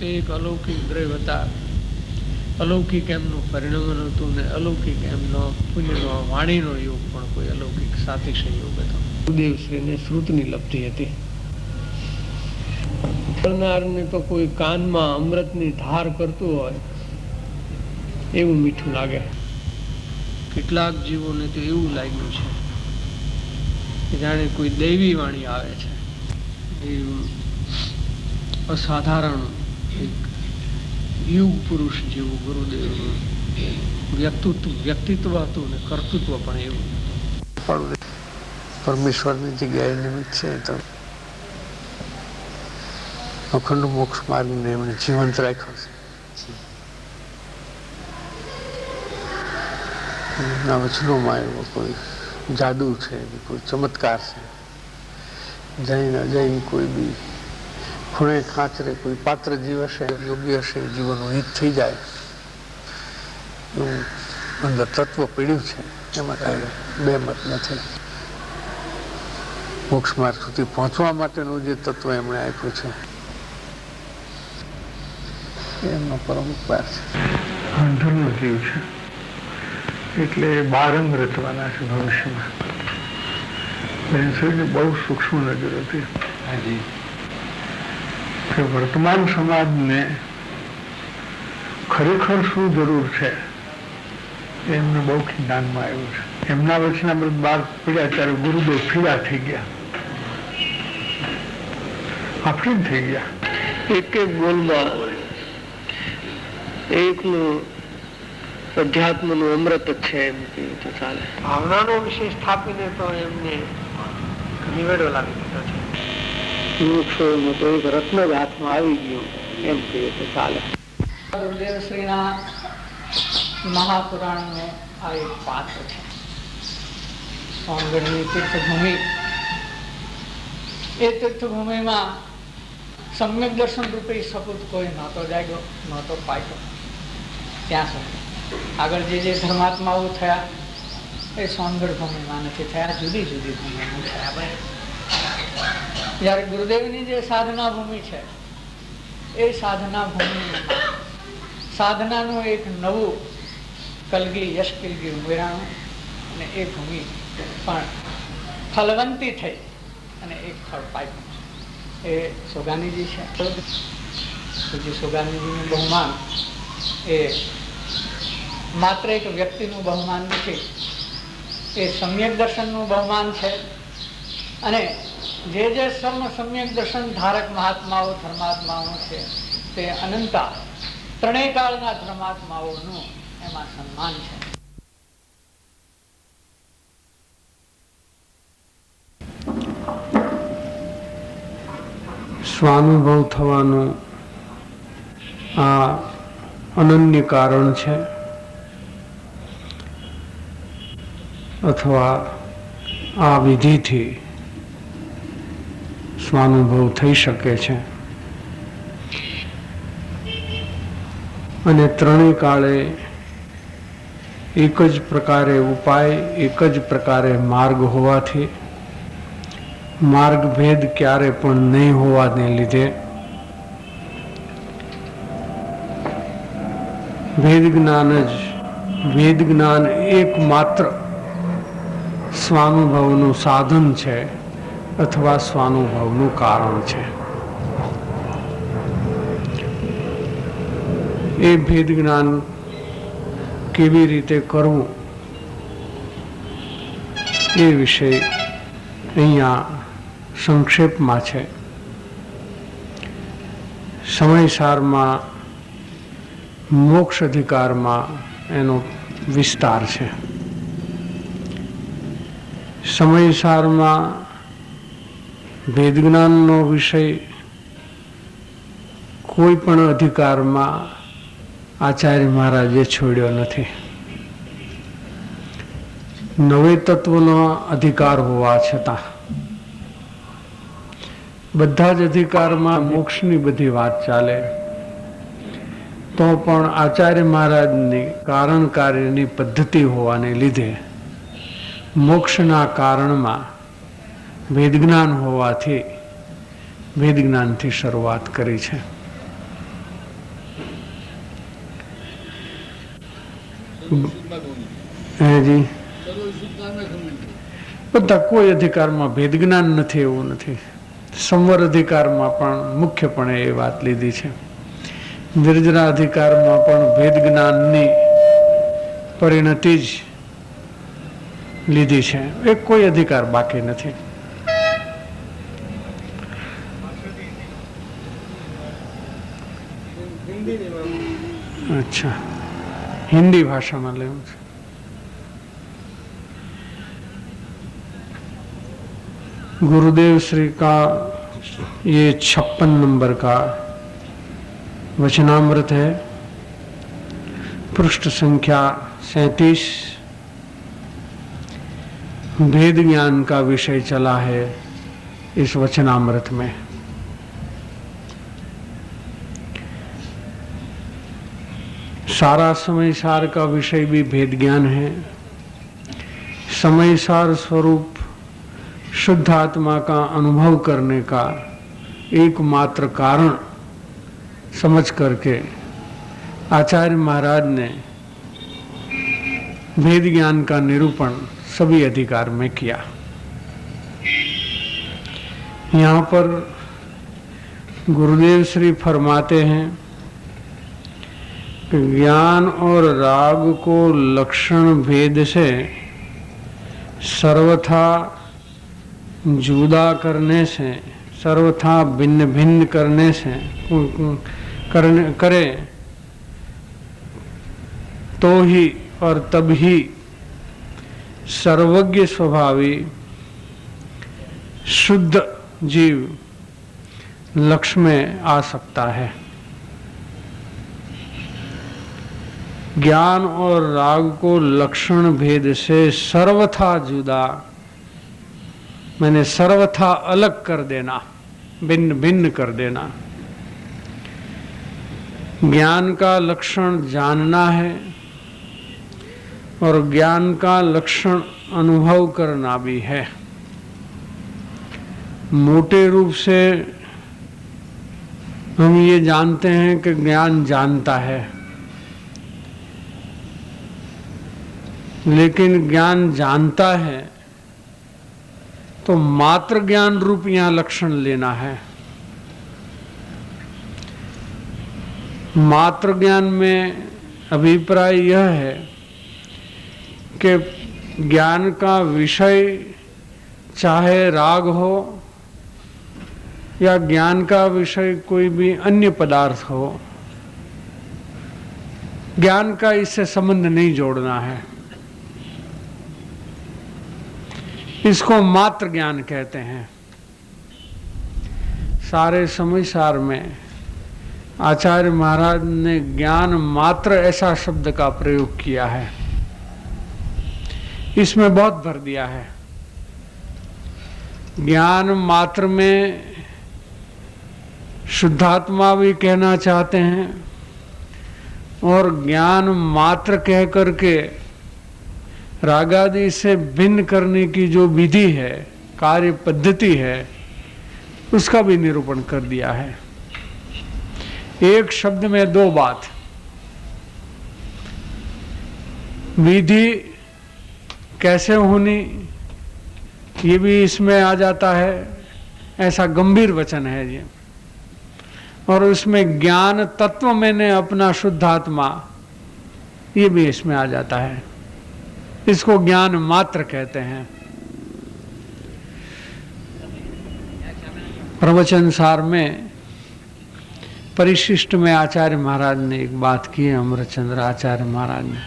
તે એક અલૌકિક દ્રવ્ય હતા. અલૌકિક એમનું પરિણમન હતું ને અલૌકિક એમનો પુણ્યનો વાણીનો યોગ પણ કોઈ અલૌકિક સાતિશય યોગ હતો. ગુરુદેવશ્રીને શ્રુતની લબ્ધિ હતી. કરનારને તો કોઈ કાનમાં અમૃતની ધાર કરતું હોય એવું મીઠું લાગે. કેટલાક જીવોને તો એવું લાગ્યું છે કે જાણે કોઈ દૈવી વાણી આવે છે. એવું અસાધારણ એક યુગ પુરુષ જેવું ગુરુદેવનું વ્યક્તિત્વ હતું ને કર્તૃત્વ પણ એવું. પરમેશ્વરની જગ્યાએ નિમિત્ત છે તો અખંડ મોક્ષ માર્ગને એમણે જીવંત રાખ્યો છે. એમના વચનોમાં એવો કોઈ જાદુ છે, કોઈ ચમત્કાર છે. જઈને અજય કોઈ બી ખૂણે ખાંચરે કોઈ પાત્ર જીવ હશે, યોગ્ય હશે, જીવનનું હિત થઈ જાય એવું અંદર તત્વ પીડ્યું છે. એમાં કાંઈ બે મત નથી. મોક્ષ માર્ગ સુધી પહોંચવા માટેનું જે તત્વ એમણે આપ્યું છે એમનો પરમ ઉપકાર છે. અંધનો જીવ છે એટલે બારંગ રચવાના છે ભવિષ્યમાં. બહુ સૂક્ષ્મ નજર હતી કે વર્તમાન સમાજને ખરેખર શું જરૂર છે એમને બહુ જ્ઞાનમાં આવ્યું છે. એમના વચનામૃત બહાર પડ્યા ત્યારે ગુરુદેવ ફીડા થઈ ગયા, આફરીન થઈ ગયા. એક એક બોલમાં એકનું અધ્યાત્મનું અમૃત જ છે એમ કહ્યું તો ચાલે. ભાવનાનો વિષય સ્થાપીને તો એમને નિવેડો લાવી દીધો છે. વૃક્ષોનું તો એક રત્ન જ હાથમાં આવી ગયું એમ કહીએ તો ચાલે. ગુરુદેવશ્રીના મહાપુરાણનું આ એક પાત્ર છે. સોનગઢની તીર્થભૂમિ, એ તીર્થભૂમિમાં સમ્યક દર્શન રૂપે સપૂત કોઈ નહોતો જાગ્યો, નહોતો પાક્યો. ત્યાં સુધી આગળ જે ધર્માત્માઓ થયા એ સોનગઢ ભૂમિમાં નથી થયા, જુદી જુદી ભૂમિમાં થયા. જ્યારે ગુરુદેવની જે સાધના ભૂમિ છે એ સાધના ભૂમિમાં સાધનાનું એક નવું કલગી યશ કલગી ઉમેરાણું અને એ ભૂમિ પણ ફલવંતી થઈ અને એક ફળ પાક્યું છે. એ સોગાનીજી છે. પૂજ્ય સોગાનીજીનું બહુમાન એ માત્ર એક વ્યક્તિનું બહુમાન નથી, એ સમ્યક દર્શનનું બહુમાન છે. અને જે સમ્યક દર્શન ધારક મહાત્માઓ ધર્માત્માઓ છે તે અનંતા ત્રણેય કાળના ધર્માત્માઓનું એમાં સન્માન છે. સ્વાનુભવ થવાનું આ અનન્ય કારણ છે અથવા આ વિધિથી સ્વાનુભવ થઈ શકે છે. અને ત્રણેય કાળે એક જ પ્રકારે ઉપાય, એક જ પ્રકારે માર્ગ હોવાથી માર્ગ ભેદ ક્યારે પણ નહીં હોવાને લીધે વેદ જ્ઞાન એકમાત્ર સ્વાનુભવનું સાધન છે અથવા સ્વાનુભવનું કારણ છે. એ ભેદ જ્ઞાન કેવી રીતે કરવું એ વિષય અહીંયા સંક્ષેપમાં છે. સમયસારમાં મોક્ષ અધિકારમાં એનો વિસ્તાર છે. સમયસારમાં ભેદ જ્ઞાનનો વિષય કોઈ પણ અધિકારમાં આચાર્ય મહારાજે છોડ્યો નથી. નવે તત્વનો અધિકાર હોવા છતાં બધા જ અધિકારમાં મોક્ષની બધી વાત ચાલે તો પણ આચાર્ય મહારાજની કારણ કાર્યની પદ્ધતિ હોવાને લીધે મોક્ષના કારણમાં વેદજ્ઞાન હોવાથી વેદજ્ઞાનથી શરૂઆત કરી છે. હે જી બધા કોઈ અધિકારમાં ભેદ જ્ઞાન નથી એવું નથી. સંવર અધિકારમાં પણ મુખ્યપણે એ વાત લીધી છે. નિર્જરા અધિકારમાં પણ ભેદ જ્ઞાનની પરિણતિ જ લીધી છે. એ કોઈ અધિકાર બાકી નથી. अच्छा, हिंदी भाषा में ले गुरुदेव श्री का ये 56 नंबर का वचनामृत है. पृष्ठ संख्या 37. भेद ज्ञान का विषय चला है इस वचनामृत में. सारा समय सार का विषय भी भेद ज्ञान है. समय सार स्वरूप शुद्ध आत्मा का अनुभव करने का एकमात्र कारण समझ करके आचार्य महाराज ने भेद ज्ञान का निरूपण सभी अधिकार में किया. यहाँ पर गुरुदेव श्री फरमाते हैं ज्ञान और राग को लक्षण भेद से सर्वथा जुदा करने से, सर्वथा भिन्न भिन्न करने से करे तो ही और तब ही सर्वज्ञ स्वभावी शुद्ध जीव लक्ष्य में आ सकता है. ज्ञान और राग को लक्षण भेद से सर्वथा जुदा, मैंने सर्वथा अलग कर देना, भिन्न भिन्न कर देना. ज्ञान का लक्षण जानना है और ज्ञान का लक्षण अनुभव करना भी है. मोटे रूप से हम ये जानते हैं कि ज्ञान जानता है, लेकिन ज्ञान जानता है तो मात्र ज्ञान रूप यहाँ लक्षण लेना है. मात्र ज्ञान में अभिप्राय यह है कि ज्ञान का विषय चाहे राग हो या ज्ञान का विषय कोई भी अन्य पदार्थ हो, ज्ञान का इससे संबंध नहीं जोड़ना है. इसको मात्र ज्ञान कहते हैं. सारे समय सार में आचार्य महाराज ने ज्ञान मात्र ऐसा शब्द का प्रयोग किया है. इसमें बहुत भर दिया है. ज्ञान मात्र में शुद्धात्मा भी कहना चाहते हैं और ज्ञान मात्र कह करके रागादि से भिन्न करने की जो विधि है, कार्य पद्धति है, उसका भी निरूपण कर दिया है. एक शब्द में दो बात. विधि कैसे होनी ये भी इसमें आ जाता है, ऐसा गंभीर वचन है ये. और उसमें ज्ञान तत्व मैंने अपना शुद्धात्मा, ये भी इसमें आ जाता है. इसको ज्ञान मात्र कहते हैं. प्रवचन सार में परिशिष्ट में आचार्य महाराज ने एक बात की है, अमरचंद्र आचार्य महाराज ने,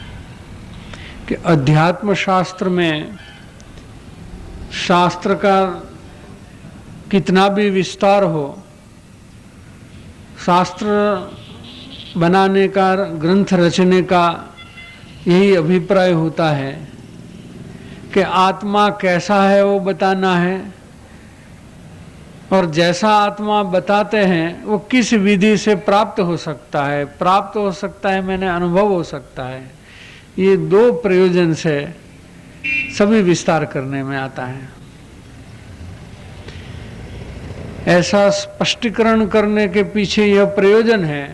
कि अध्यात्म शास्त्र में शास्त्र का कितना भी विस्तार हो, शास्त्र बनाने का, ग्रंथ रचने का यही अभिप्राय होता है कि आत्मा कैसा है वो बताना है, और जैसा आत्मा बताते हैं वो किस विधि से प्राप्त हो सकता है. प्राप्त हो सकता है मैंने अनुभव हो सकता है. ये दो प्रयोजन से सभी विस्तार करने में आता है. ऐसा स्पष्टीकरण करने के पीछे यह प्रयोजन है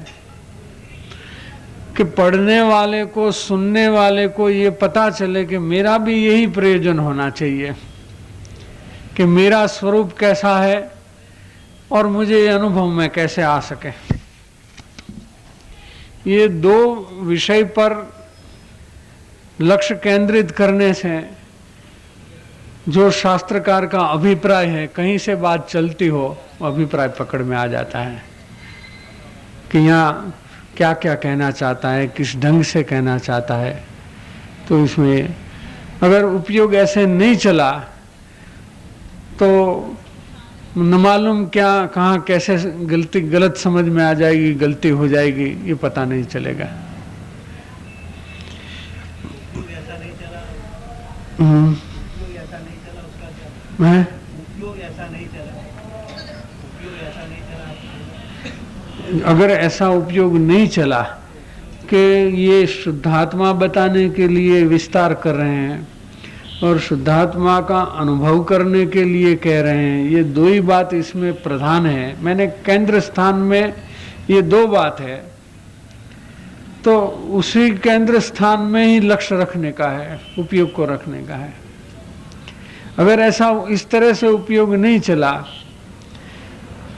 कि पढ़ने वाले को, सुनने वाले को ये पता चले कि मेरा भी यही प्रयोजन होना चाहिए, कि मेरा स्वरूप कैसा है और मुझे ये अनुभव में कैसे आ सके। ये दो विषय पर लक्ष्य केंद्रित करने से जो शास्त्रकार का अभिप्राय है, कहीं से बात चलती हो, अभिप्राय पकड़ में आ जाता है कि यहाँ क्या क्या कहना चाहता है, किस ढंग से कहना चाहता है। तो इसमें अगर उपयोग ऐसे नहीं चला तो न मालूम क्या, कहाँ कैसे गलत समझ में आ जाएगी, गलती हो जाएगी, ये पता नहीं चलेगा। अगर ऐसा उपयोग नहीं चला कि ये शुद्धात्मा बताने के लिए विस्तार कर रहे हैं और शुद्धात्मा का अनुभव करने के लिए कह रहे हैं, ये दो ही बात इसमें प्रधान है। मैंने केंद्र स्थान में ये दो बात है, तो उसी केंद्र स्थान में ही लक्ष्य रखने का है, उपयोग को रखने का है। अगर ऐसा इस तरह से उपयोग नहीं चला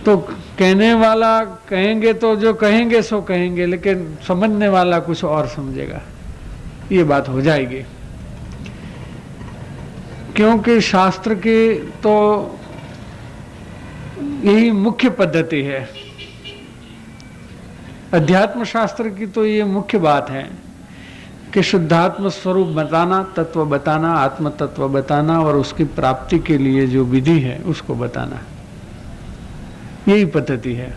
तो कहने वाला कहेंगे तो जो कहेंगे सो कहेंगे, लेकिन समझने वाला कुछ और समझेगा, ये बात हो जाएगी। क्योंकि शास्त्र की तो यही मुख्य पद्धति है, अध्यात्म शास्त्र की तो ये मुख्य बात है कि शुद्धात्म स्वरूप बताना, तत्व बताना, आत्म तत्व बताना और उसकी प्राप्ति के लिए जो विधि है उसको बताना, यही पद्धति है।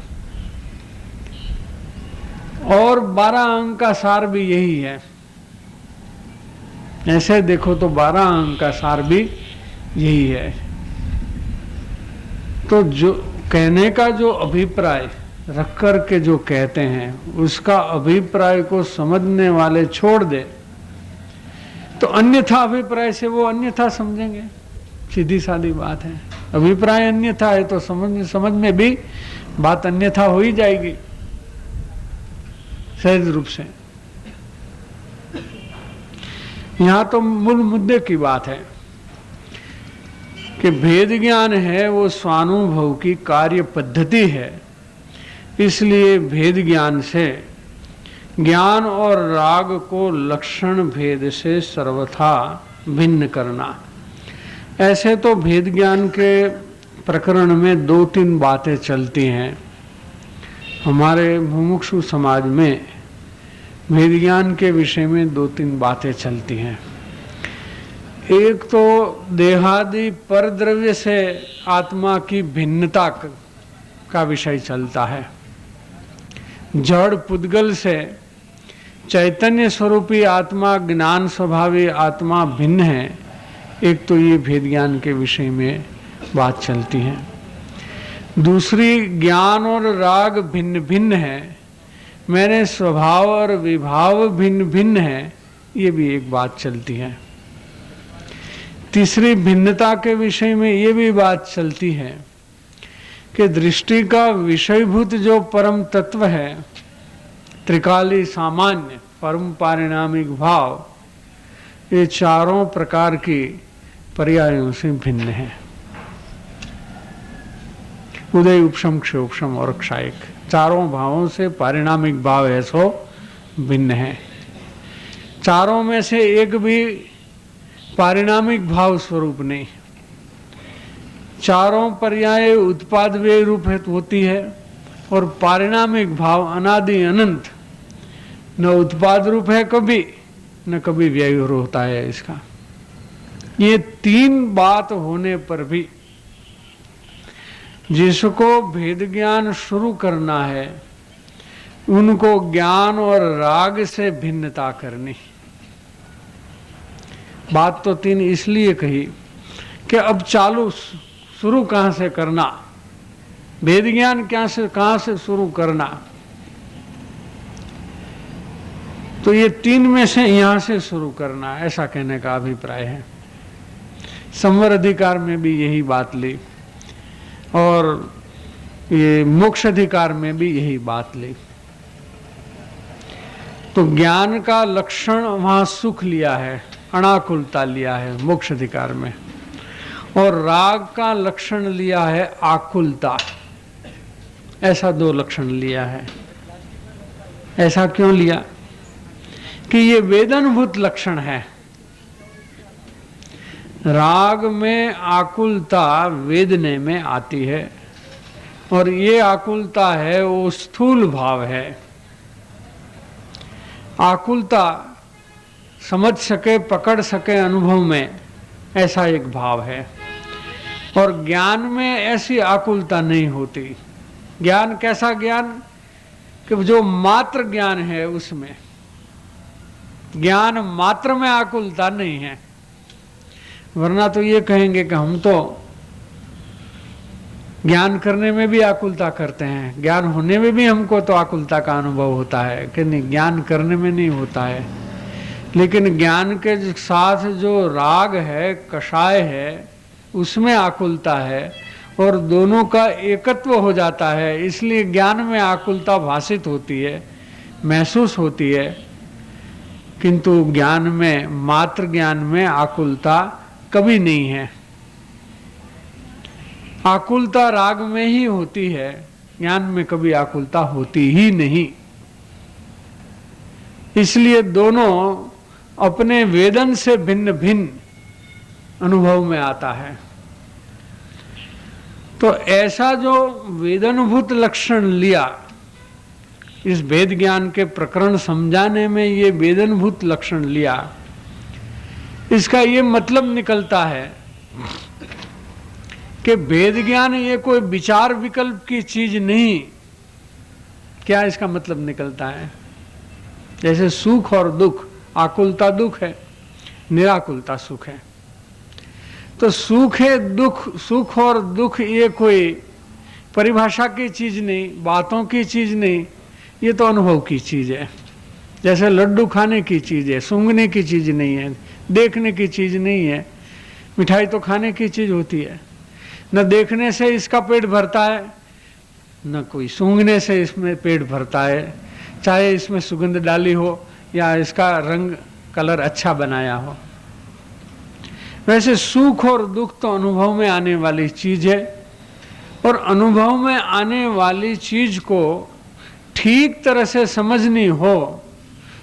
और 12 अंक का सार भी यही है। ऐसे देखो तो 12 अंक का सार भी यही है। तो जो कहने का जो अभिप्राय रख कर के जो कहते हैं, उसका अभिप्राय को समझने वाले छोड़ दे तो अन्यथा अभिप्राय से वो अन्यथा समझेंगे। सीधी सादी बात है। अभिप्राय अन्यथा है तो समझ में भी बात अन्यथा हो ही जाएगी सहज रूप से। यहां तो मूल मुद्दे की बात है कि भेद ज्ञान है वो स्वानुभव की कार्य पद्धति है, इसलिए भेद ज्ञान से ज्ञान और राग को लक्षण भेद से सर्वथा भिन्न करना। ऐसे तो भेद ज्ञान के प्रकरण में 2-3 बातें चलती हैं। हमारे मुमुक्षु समाज में भेद ज्ञान के विषय में 2-3 बातें चलती हैं। एक तो देहादि पर द्रव्य से आत्मा की भिन्नता का विषय चलता है। जड़ पुद्गल से चैतन्य स्वरूपी आत्मा, ज्ञान स्वभावी आत्मा भिन्न है। एक तो ये भेद ज्ञान के विषय में बात चलती है। दूसरी, ज्ञान और राग भिन्न भिन्न है, मेरे स्वभाव और विभाव भिन्न भिन्न है, ये भी एक बात चलती है। तीसरी, भिन्नता के विषय में ये भी बात चलती है कि दृष्टि का विषयभूत जो परम तत्व है, त्रिकाली सामान्य परम पारिणामिक भाव, ये चारों प्रकार की पर्यायों से भिन्न है। उदय, उपशम, क्षयोपशम और क्षायक, चारों भावों से पारिणामिक भाव है सो भिन्न है। चारों में से एक भी पारिणामिक भाव स्वरूप नहीं। चारों पर्याय उत्पाद व्यय रूप होती है और पारिणामिक भाव अनादि अनंत न उत्पाद रूप है कभी, न कभी व्यय होता है इसका। ये 3 बात होने पर भी जिसको भेद ज्ञान शुरू करना है, उनको ज्ञान और राग से भिन्नता करनी। बात तो 3 इसलिए कही कि अब चालू शुरू कहां से करना, भेद ज्ञान कहां से शुरू करना। तो ये 3 में से यहां से शुरू करना, ऐसा कहने का अभिप्राय है। संवर अधिकार में भी यही बात ली और ये मोक्ष अधिकार में भी यही बात ली। तो ज्ञान का लक्षण वहां सुख लिया है, अनाकुलता लिया है मोक्ष अधिकार में, और राग का लक्षण लिया है आकुलता। ऐसा दो लक्षण लिया है। ऐसा क्यों लिया? कि ये वेदनभूत लक्षण है। राग में आकुलता वेदने में आती है, और ये आकुलता है वो स्थूल भाव है। आकुलता समझ सके, पकड़ सके अनुभव में, ऐसा एक भाव है। और ज्ञान में ऐसी आकुलता नहीं होती। ज्ञान कैसा ज्ञान? कि जो मात्र ज्ञान है उसमें, ज्ञान मात्र में आकुलता नहीं है। वरना तो ये कहेंगे कि हम तो ज्ञान करने में भी आकुलता करते हैं, ज्ञान होने में भी हमको तो आकुलता का अनुभव होता है, कि नहीं, ज्ञान करने में नहीं होता है। लेकिन ज्ञान के साथ जो राग है, कषाय है, उसमें आकुलता है, और दोनों का एकत्व हो जाता है। इसलिए ज्ञान में आकुलता भाषित होती है, महसूस होती है, किंतु ज्ञान में, मात्र ज्ञान में आकुलता कभी नहीं है। आकुलता राग में ही होती है, ज्ञान में कभी आकुलता होती ही नहीं। इसलिए दोनों अपने वेदन से भिन्न भिन्न अनुभव में आता है। तो ऐसा जो वेदनभूत लक्षण लिया, इस वेद ज्ञान के प्रकरण समझाने में ये वेदनभूत लक्षण लिया, इसका ये मतलब निकलता है कि वेद ज्ञान ये कोई विचार विकल्प की चीज नहीं। क्या इसका मतलब निकलता है? जैसे सुख और दुख, आकुलता दुख है, निराकुलता सुख है। तो सुख है दुख, सुख और दुख ये कोई परिभाषा की चीज नहीं, बातों की चीज नहीं, ये तो अनुभव की चीज है। जैसे लड्डू खाने की चीज है, सूंघने की चीज नहीं है, देखने की चीज नहीं है। मिठाई तो खाने की चीज होती है। न देखने से इसका पेट भरता है, न कोई सूंघने से इसमें पेट भरता है, चाहे इसमें सुगंध डाली हो या इसका रंग कलर अच्छा बनाया हो। वैसे सुख और दुख तो अनुभव में आने वाली चीज है, और अनुभव में आने वाली चीज को ठीक तरह से समझनी हो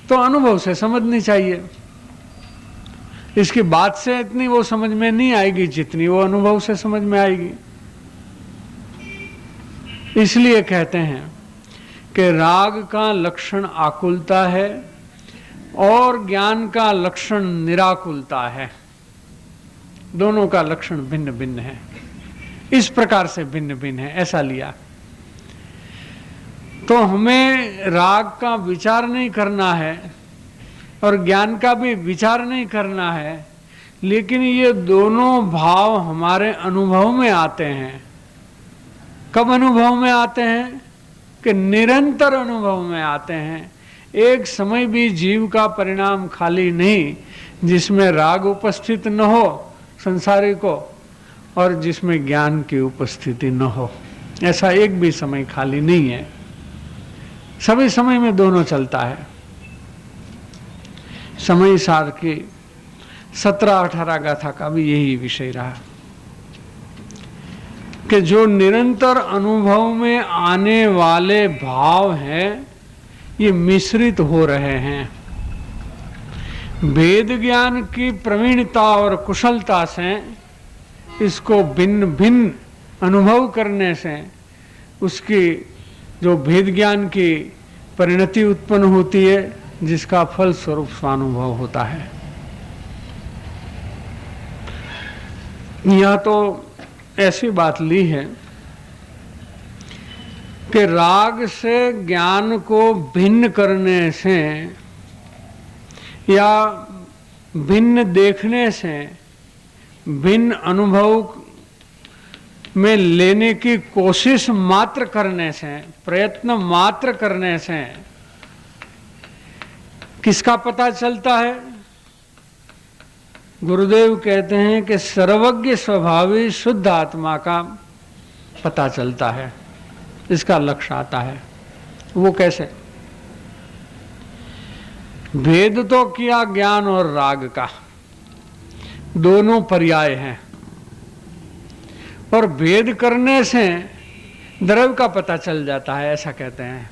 तो अनुभव से समझनी चाहिए। इसकी बात से इतनी वो समझ में नहीं आएगी जितनी वो अनुभव से समझ में आएगी। इसलिए कहते हैं कि राग का लक्षण आकुलता है और ज्ञान का लक्षण निराकुलता है। दोनों का लक्षण भिन्न भिन्न है। इस प्रकार से भिन्न भिन्न है, ऐसा लिया। तो हमें राग का विचार नहीं करना है और ज्ञान का भी विचार नहीं करना है, लेकिन ये दोनों भाव हमारे अनुभव में आते हैं। कब अनुभव में आते हैं? कि निरंतर अनुभव में आते हैं। एक समय भी जीव का परिणाम खाली नहीं जिसमें राग उपस्थित न हो संसारी को, और जिसमें ज्ञान की उपस्थिति न हो। ऐसा एक भी समय खाली नहीं है। सभी समय में दोनों चलता है। समय सार की 17-18 गाथा का भी यही विषय रहा कि जो निरंतर अनुभव में आने वाले भाव हैं, ये मिश्रित हो रहे हैं। वेद ज्ञान की प्रवीणता और कुशलता से इसको भिन्न भिन्न अनुभव करने से उसकी जो वेद ज्ञान की परिणति उत्पन्न होती है, जिसका फल स्वरूप स्वानुभव होता है। यह तो ऐसी बात ली है कि राग से ज्ञान को भिन्न करने से या भिन्न देखने से, भिन्न अनुभव में लेने की कोशिश मात्र करने से, प्रयत्न मात्र करने से किसका पता चलता है? गुरुदेव कहते हैं कि सर्वज्ञ स्वभावी शुद्ध आत्मा का पता चलता है, इसका लक्ष्य आता है। वो कैसे? भेद तो किया ज्ञान और राग का, दोनों पर्याय हैं, और भेद करने से द्रव्य का पता चल जाता है, ऐसा कहते हैं।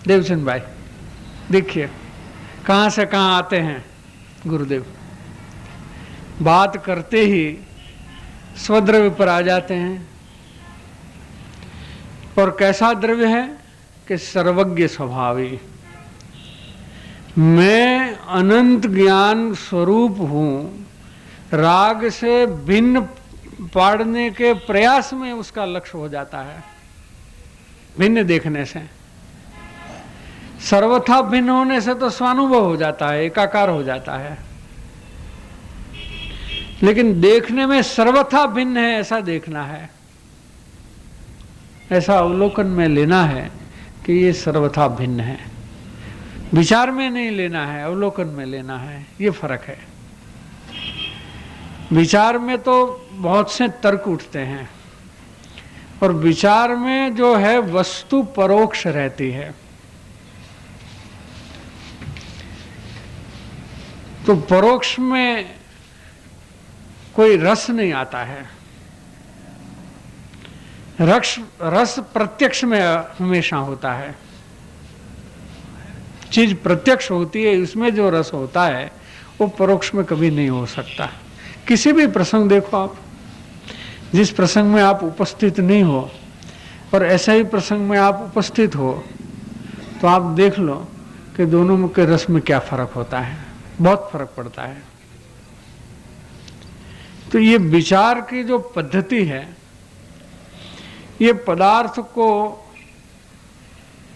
देवचंद भाई देखिए कहाँ से कहाँ आते हैं गुरुदेव, बात करते ही स्वद्रव्य पर आ जाते हैं। और कैसा द्रव्य है कि सर्वज्ञ स्वभावी, मैं अनंत ज्ञान स्वरूप हूँ, राग से भिन्न पाड़ने के प्रयास में उसका लक्ष्य हो जाता है, भिन्न देखने से। सर्वथा भिन्न होने से तो स्वानुभव हो जाता है, एकाकार हो जाता है, लेकिन देखने में सर्वथा भिन्न है ऐसा देखना है, ऐसा अवलोकन में लेना है कि ये सर्वथा भिन्न है। विचार में नहीं लेना है, अवलोकन में लेना है, ये फर्क है। विचार में तो बहुत से तर्क उठते हैं, और विचार में जो है वस्तु परोक्ष रहती है, तो परोक्ष में कोई रस नहीं आता है। रस प्रत्यक्ष में हमेशा होता है। चीज प्रत्यक्ष होती है, इसमें जो रस होता है वो परोक्ष में कभी नहीं हो सकता। किसी भी प्रसंग देखो आप, जिस प्रसंग में आप उपस्थित नहीं हो और ऐसा ही प्रसंग में आप उपस्थित हो, तो आप देख लो कि दोनों के रस में क्या फर्क होता है, बहुत फर्क पड़ता है। तो ये विचार की जो पद्धति है, ये पदार्थ को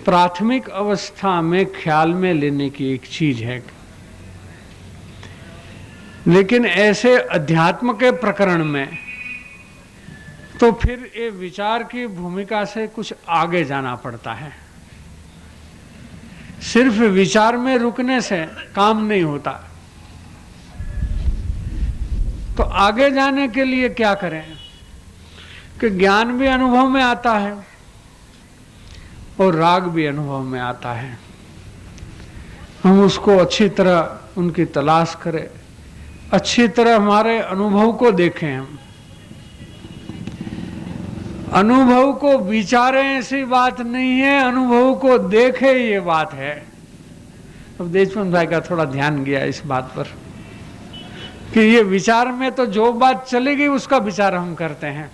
प्राथमिक अवस्था में ख्याल में लेने की एक चीज है, लेकिन ऐसे अध्यात्म के प्रकरण में तो फिर ये विचार की भूमिका से कुछ आगे जाना पड़ता है। सिर्फ विचार में रुकने से काम नहीं होता, तो आगे जाने के लिए क्या करें कि ज्ञान भी अनुभव में आता है और राग भी अनुभव में आता है। हम उसको अच्छी तरह उनकी तलाश करें, अच्छी तरह हमारे अनुभव को देखें। हम अनुभव को विचारें ऐसी बात नहीं है, अनुभव को देखें ये बात है। अब देशपांडे भाई का थोड़ा ध्यान गया इस बात पर कि ये विचार में तो जो बात चलेगी उसका विचार हम करते हैं।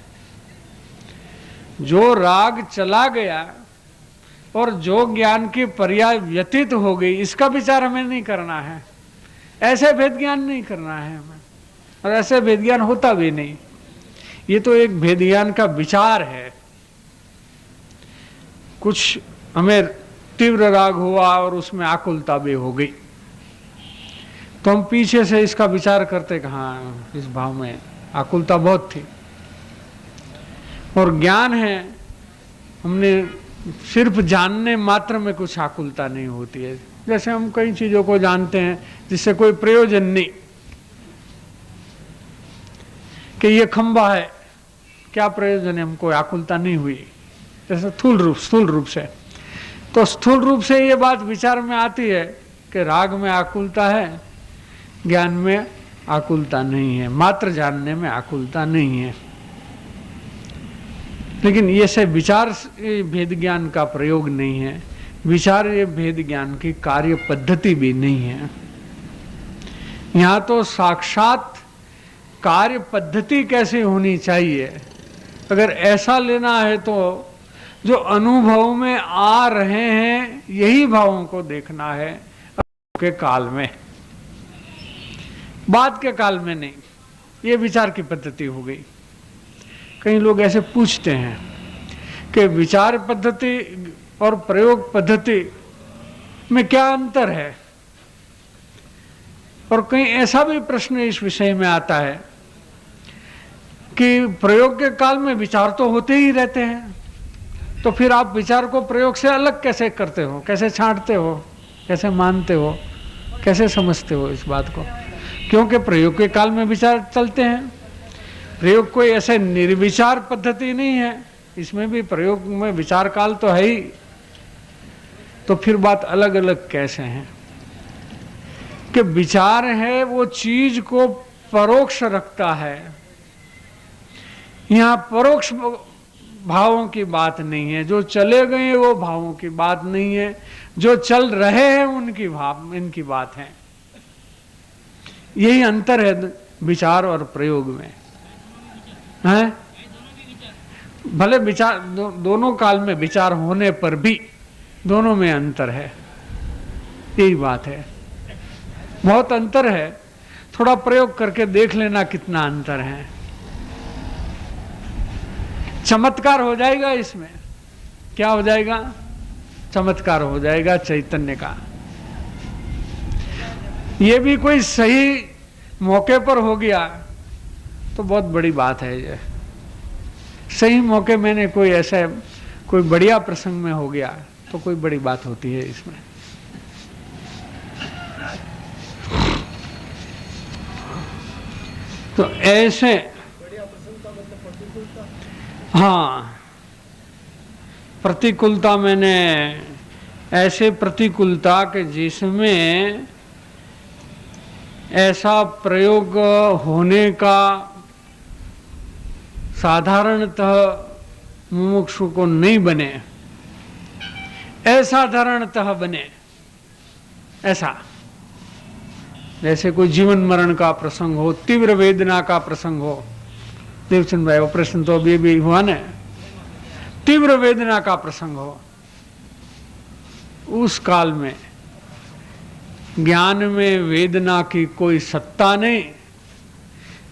जो राग चला गया और जो ज्ञान की पर्याय व्यतीत हो गई, इसका विचार हमें नहीं करना है। ऐसे भेद ज्ञान नहीं करना है हमें, और ऐसे भेद ज्ञान होता भी नहीं। ये तो एक भेद ज्ञान का विचार है। कुछ हमें तीव्र राग हुआ और उसमें आकुलता भी हो गई, तो हम पीछे से इसका विचार करते कि हाँ इस भाव में आकुलता बहुत थी। और ज्ञान है, हमने सिर्फ जानने मात्र में कुछ आकुलता नहीं होती है। जैसे हम कई चीजों को जानते हैं जिससे कोई प्रयोजन नहीं, कि ये खंबा है, क्या प्रयोजन है, हमको आकुलता नहीं हुई। जैसे स्थूल रूप से, तो स्थूल रूप से ये बात विचार में आती है कि राग में आकुलता है, ज्ञान में आकुलता नहीं है, मात्र जानने में आकुलता नहीं है। लेकिन ये से विचार भेद ज्ञान का प्रयोग नहीं है, विचार ये भेद ज्ञान की कार्य पद्धति भी नहीं है। यहाँ तो साक्षात कार्य पद्धति कैसे होनी चाहिए, अगर ऐसा लेना है तो जो अनुभव में आ रहे हैं यही भावों को देखना है के काल में, बाद के काल में नहीं। ये विचार की पद्धति हो गई। कई लोग ऐसे पूछते हैं कि विचार पद्धति और प्रयोग पद्धति में क्या अंतर है, और कहीं ऐसा भी प्रश्न इस विषय में आता है कि प्रयोग के काल में विचार तो होते ही रहते हैं, तो फिर आप विचार को प्रयोग से अलग कैसे करते हो, कैसे छांटते हो, कैसे मानते हो, कैसे समझते हो इस बात को? क्योंकि प्रयोग के काल में विचार चलते हैं। प्रयोग कोई ऐसे निर्विचार पद्धति नहीं है, इसमें भी प्रयोग में विचार काल तो है ही, तो फिर बात अलग अलग कैसे हैं? कि विचार है वो चीज को परोक्ष रखता है। यहाँ परोक्ष भावों की बात नहीं है, जो चले गए वो भावों की बात नहीं है, जो चल रहे हैं उनकी इनकी बात है। यही अंतर है विचार और प्रयोग में, है? भले विचार दोनों काल में विचार होने पर भी दोनों में अंतर है, यही बात है। बहुत अंतर है, थोड़ा प्रयोग करके देख लेना कितना अंतर है। चमत्कार हो जाएगा इसमें। क्या हो जाएगा? चमत्कार हो जाएगा चैतन्य का। ये भी कोई सही मौके पर हो गया तो बहुत बड़ी बात है। ये सही मौके मैंने कोई ऐसा कोई बढ़िया प्रसंग में हो गया तो कोई बड़ी बात होती है इसमें। तो ऐसे, हाँ, प्रतिकूलता मैंने ऐसे प्रतिकूलता के जिसमें ऐसा प्रयोग होने का साधारणतः मुमुक्षु को नहीं बने, असाधारणतः बने। ऐसा जैसे कोई जीवन मरण का प्रसंग हो, तीव्र वेदना का प्रसंग हो। देवचंद भाई ऑपरेशन तो अभी भी हुआ ना, तीव्र वेदना का प्रसंग हो, उस काल में ज्ञान में वेदना की कोई सत्ता नहीं,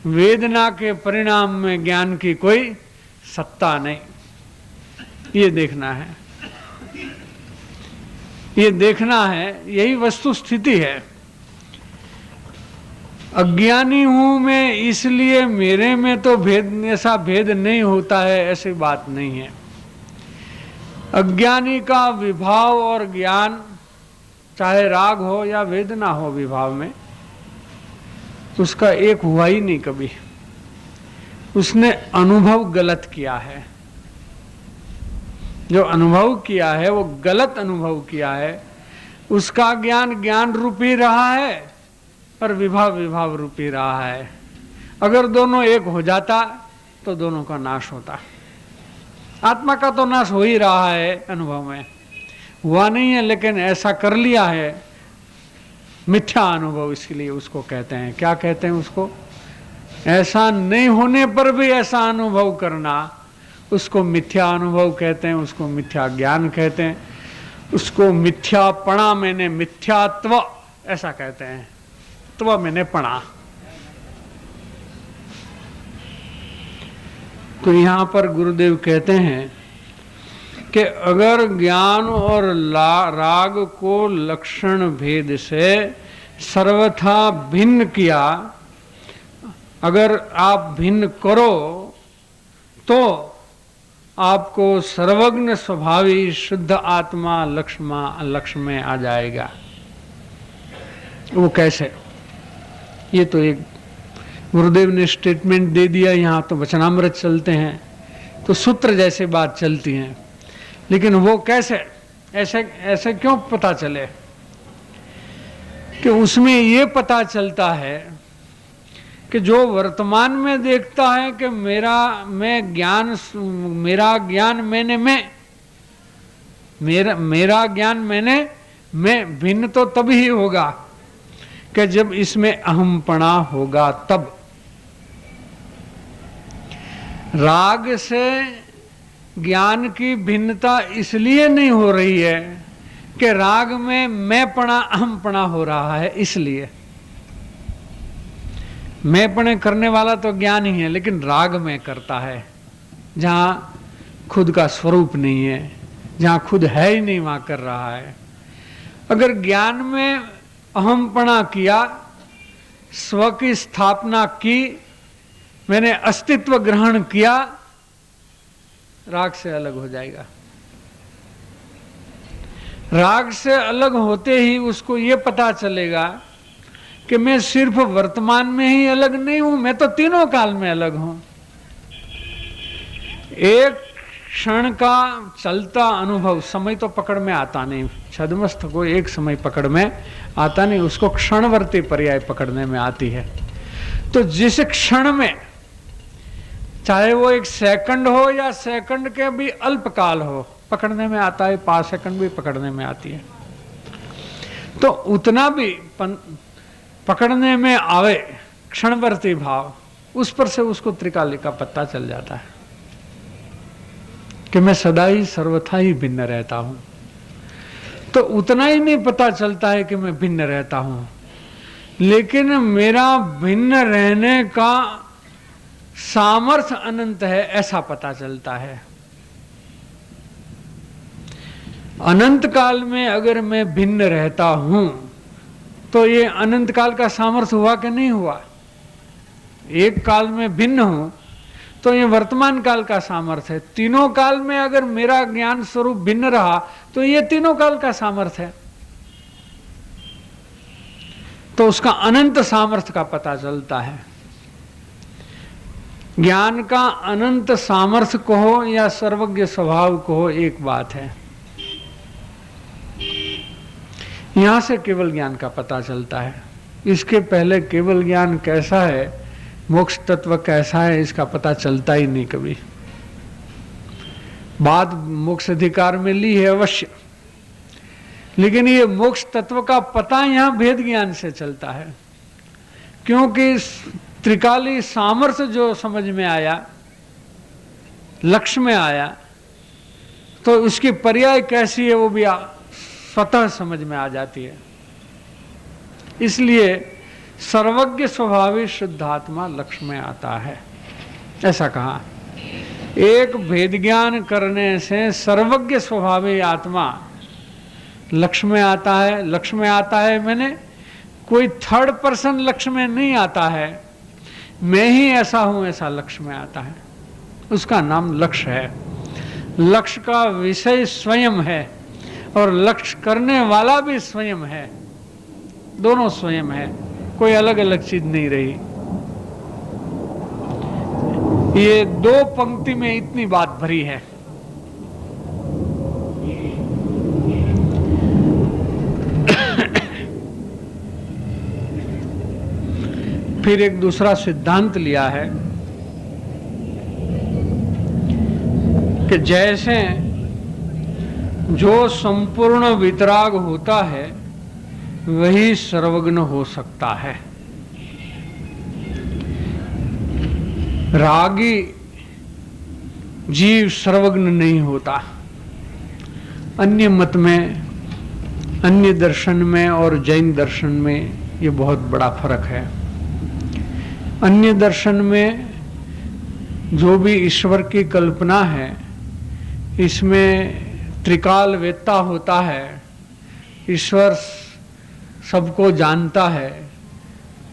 वेदना के परिणाम में ज्ञान की कोई सत्ता नहीं। ये देखना है, ये देखना है, यही वस्तु स्थिति है। अज्ञानी हूं मैं इसलिए मेरे में तो भेद, ऐसा भेद नहीं होता है, ऐसी बात नहीं है। अज्ञानी का विभाव और ज्ञान, चाहे राग हो या वेदना हो विभाव में, उसका एक हुआ ही नहीं कभी। उसने अनुभव गलत किया है, जो अनुभव किया है वो गलत अनुभव किया है। उसका ज्ञान ज्ञान रूपी रहा है और विभाव विभाव रूपी रहा है। अगर दोनों एक हो जाता तो दोनों का नाश होता। आत्मा का तो नाश हो ही रहा है, अनुभव में हुआ नहीं है, लेकिन ऐसा कर लिया है मिथ्या अनुभव। इसलिए उसको कहते हैं, क्या कहते हैं उसको? ऐसा नहीं होने पर भी ऐसा अनुभव करना, उसको मिथ्या अनुभव कहते हैं, उसको मिथ्या ज्ञान कहते हैं, उसको मिथ्यापणा मैंने मिथ्यात्व ऐसा कहते हैं। त्व मैंने पणा। तो यहां पर गुरुदेव कहते हैं कि अगर ज्ञान और राग को लक्षण भेद से सर्वथा भिन्न किया, अगर आप भिन्न करो तो आपको सर्वज्ञ स्वभावी शुद्ध आत्मा लक्ष्य में आ जाएगा। वो कैसे? ये तो एक गुरुदेव ने स्टेटमेंट दे दिया, यहाँ तो वचनामृत चलते हैं तो सूत्र जैसे बात चलती हैं, लेकिन वो कैसे, ऐसे क्यों पता चले? कि उसमें ये पता चलता है कि जो वर्तमान में देखता है कि मेरा ज्ञान मैंने मैं भिन्न तो तभी होगा कि जब इसमें अहमपणा होगा। तब राग से ज्ञान की भिन्नता इसलिए नहीं हो रही है कि राग में मैंपणा अहमपणा हो रहा है। इसलिए मैंपणे करने वाला तो ज्ञान ही है, लेकिन राग में करता है, जहां खुद का स्वरूप नहीं है, जहां खुद है ही नहीं वहां कर रहा है। अगर ज्ञान में अहमपणा किया, स्व की स्थापना की, मैंने अस्तित्व ग्रहण किया, राग से अलग हो जाएगा। राग से अलग होते ही उसको ये पता चलेगा कि मैं सिर्फ वर्तमान में ही अलग नहीं हूं, मैं तो तीनों काल में अलग हूं। एक क्षण का चलता अनुभव, समय तो पकड़ में आता नहीं, छद्मस्थ को एक समय पकड़ में आता नहीं, उसको क्षणवर्ती पर्याय पकड़ने में आती है। तो जिस क्षण में, चाहे वो एक सेकंड हो या सेकंड के भी अल्पकाल हो, पकड़ने में आता है, 5 सेकंड भी पकड़ने में आती है, तो उतना भी पकड़ने में आवे क्षणवर्ती भाव, उस पर से उसको त्रिकाली का पता चल जाता है कि मैं सदा ही सर्वथा ही भिन्न रहता हूं। तो उतना ही नहीं पता चलता है कि मैं भिन्न रहता हूं, लेकिन मेरा भिन्न रहने का सामर्थ्य अनंत है, ऐसा पता चलता है। अनंत काल में अगर मैं भिन्न रहता हूं तो ये अनंत काल का सामर्थ्य हुआ कि नहीं हुआ? एक काल में भिन्न हूं तो ये वर्तमान काल का सामर्थ्य है। तीनों काल में अगर मेरा ज्ञान स्वरूप भिन्न रहा तो ये तीनों काल का सामर्थ्य है। तो उसका अनंत सामर्थ्य का पता चलता है। ज्ञान का अनंत सामर्थ्य कहो या सर्वज्ञ स्वभाव कहो, एक बात है। यहां से केवल ज्ञान का पता चलता है। इसके पहले केवल ज्ञान कैसा है, मोक्ष तत्व कैसा है, इसका पता चलता ही नहीं कभी। बात मोक्ष अधिकार में ली है अवश्य, लेकिन ये मोक्ष तत्व का पता यहां भेद ज्ञान से चलता है। क्योंकि त्रिकाली सामर्थ्य जो समझ में आया, लक्ष्य में आया, तो उसकी पर्याय कैसी है वो भी स्वतः समझ में आ जाती है। इसलिए सर्वज्ञ स्वभावी शुद्धात्मा लक्ष्य में आता है, ऐसा कहा। एक भेद ज्ञान करने से सर्वज्ञ स्वभावी आत्मा लक्ष्य में आता है। लक्ष्य में आता है मैंने कोई थर्ड पर्सन लक्ष्य में नहीं आता है, मैं ही ऐसा हूं ऐसा लक्ष्य में आता है। उसका नाम लक्ष्य है। लक्ष्य का विषय स्वयं है और लक्ष्य करने वाला भी स्वयं है, दोनों स्वयं है, कोई अलग अलग चीज नहीं रही। ये 2 पंक्ति में इतनी बात भरी है। फिर एक दूसरा सिद्धांत लिया है कि जैसे जो संपूर्ण वितराग होता है वही सर्वज्ञ हो सकता है। रागी जीव सर्वज्ञ नहीं होता। अन्य मत में, अन्य दर्शन में और जैन दर्शन में ये बहुत बड़ा फर्क है। अन्य दर्शन में जो भी ईश्वर की कल्पना है, इसमें त्रिकाल वेत्ता होता है, ईश्वर सबको जानता है,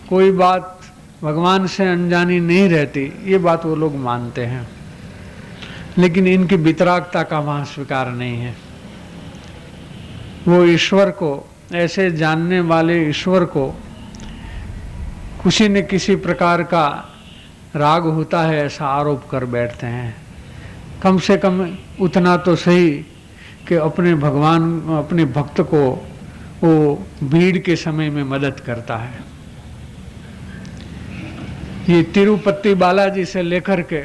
कोई बात भगवान से अनजानी नहीं रहती, ये बात वो लोग मानते हैं। लेकिन इनकी वितरागता का वहाँ स्वीकार नहीं है। वो ईश्वर को, ऐसे जानने वाले ईश्वर को किसी न किसी प्रकार का राग होता है ऐसा आरोप कर बैठते हैं। कम से कम उतना तो सही कि अपने भगवान, अपने भक्त को वो भीड़ के समय में मदद करता है। ये तिरुपति बालाजी से लेकर के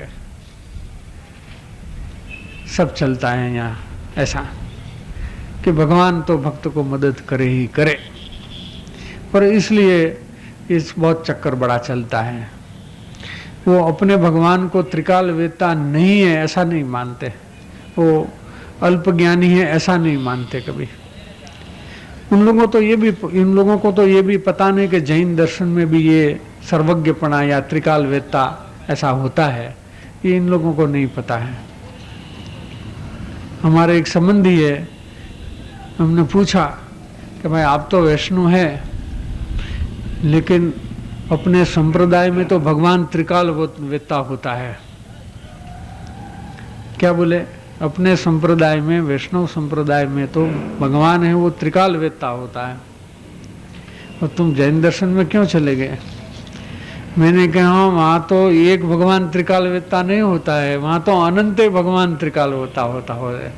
सब चलता है यहाँ ऐसा कि भगवान तो भक्त को मदद करे ही करे, पर इसलिए इस बहुत चक्कर बड़ा चलता है। वो अपने भगवान को त्रिकाल वेत्ता नहीं है ऐसा नहीं मानते, वो अल्पज्ञानी है ऐसा नहीं मानते कभी। इन लोगों को तो ये भी पता नहीं कि जैन दर्शन में भी ये सर्वज्ञपना या त्रिकाल वेत्ता ऐसा होता है, ये इन लोगों को नहीं पता है। हमारे एक संबंधी है, हमने पूछा कि भाई आप तो वैष्णव है, लेकिन अपने संप्रदाय में तो भगवान त्रिकाल वेत्ता होता है। क्या बोले? अपने संप्रदाय में, वैष्णव संप्रदाय में तो भगवान है वो त्रिकाल वेत्ता होता है, और तुम जैन दर्शन में क्यों चले गए? मैंने कहा वहां तो एक भगवान त्रिकालवेत्ता नहीं होता है, वहां तो अनंत भगवान त्रिकालवेत्ता होता है।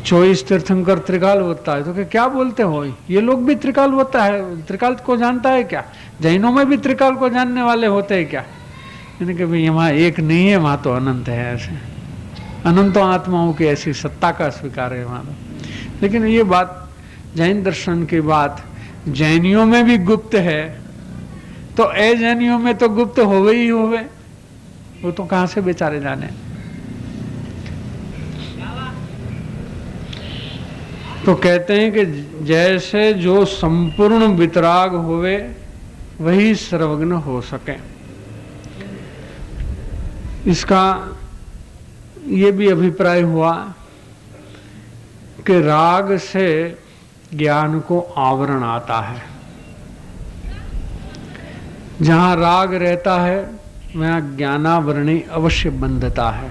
24 तीर्थंकर त्रिकाल होता है। तो क्या बोलते हो, ये लोग भी त्रिकाल होता है, त्रिकाल को जानता है क्या? जैनों में भी त्रिकाल को जानने वाले होते हैं क्या? मैंने कहा भाई वहां एक नहीं है, वहां तो अनंत है। ऐसे अनंतों आत्माओं की ऐसी सत्ता का स्वीकार है वहां। लेकिन ये बात जैन दर्शन की बात जैनियों में भी गुप्त है, तो अजैनियों में तो गुप्त होवे ही होवे, वो तो कहां से बेचारे जाने। तो कहते हैं कि जैसे जो संपूर्ण वितराग होवे वही सर्वज्ञ हो सके। इसका ये भी अभिप्राय हुआ कि राग से ज्ञान को आवरण आता है। जहां राग रहता है वहां ज्ञानावरणी अवश्य बंधता है।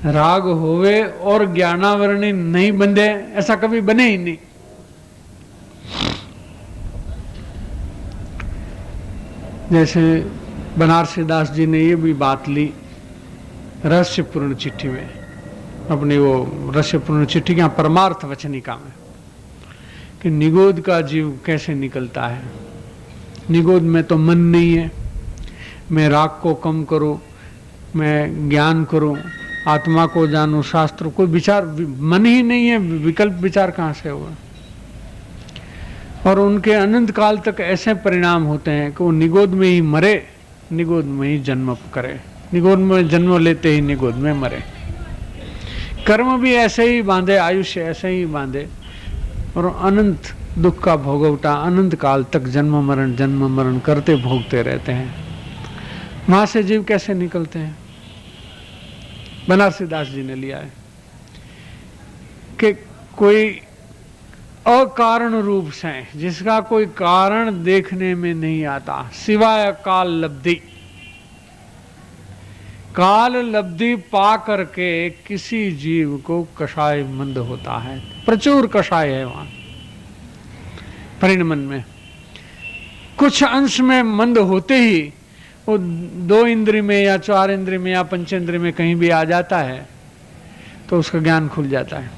राग होवे और ज्ञानावरणी नहीं बंधे, ऐसा कभी बने ही नहीं। जैसे बनारसी दास जी ने ये भी बात ली रहस्यपूर्ण चिट्ठी में, अपनी वो रहस्यपूर्ण चिट्ठी क्या परमार्थ वचनिका में, कि निगोद का जीव कैसे निकलता है। निगोद में तो मन नहीं है, मैं राग को कम करूं, मैं ज्ञान करूं, आत्मा को जानूं, शास्त्र कोई विचार, मन ही नहीं है, विकल्प विचार कहां से होगा। और उनके अनंत काल तक ऐसे परिणाम होते हैं कि वो निगोद में ही मरे, निगोद में ही जन्म करे, निगोद में जन्म लेते ही निगोद में मरे। कर्म भी ऐसे ही बांधे, आयुष्य ऐसे ही बांधे, और अनंत दुख का भोगवटा अनंत काल तक जन्म मरण करते भोगते रहते हैं। वहां से जीव कैसे निकलते हैं? बनारसी दास जी ने लिया है कि कोई अकारण रूप से, जिसका कोई कारण देखने में नहीं आता, सिवाय काल लब्धि, काल लब्धि पा करके किसी जीव को कषाय मंद होता है। प्रचुर कषाय है वहां परिणमन में। कुछ अंश में मंद होते ही वो 2 इंद्रिय में या 4 इंद्रिय में या पंचेंद्रिय में कहीं भी आ जाता है तो उसका ज्ञान खुल जाता है।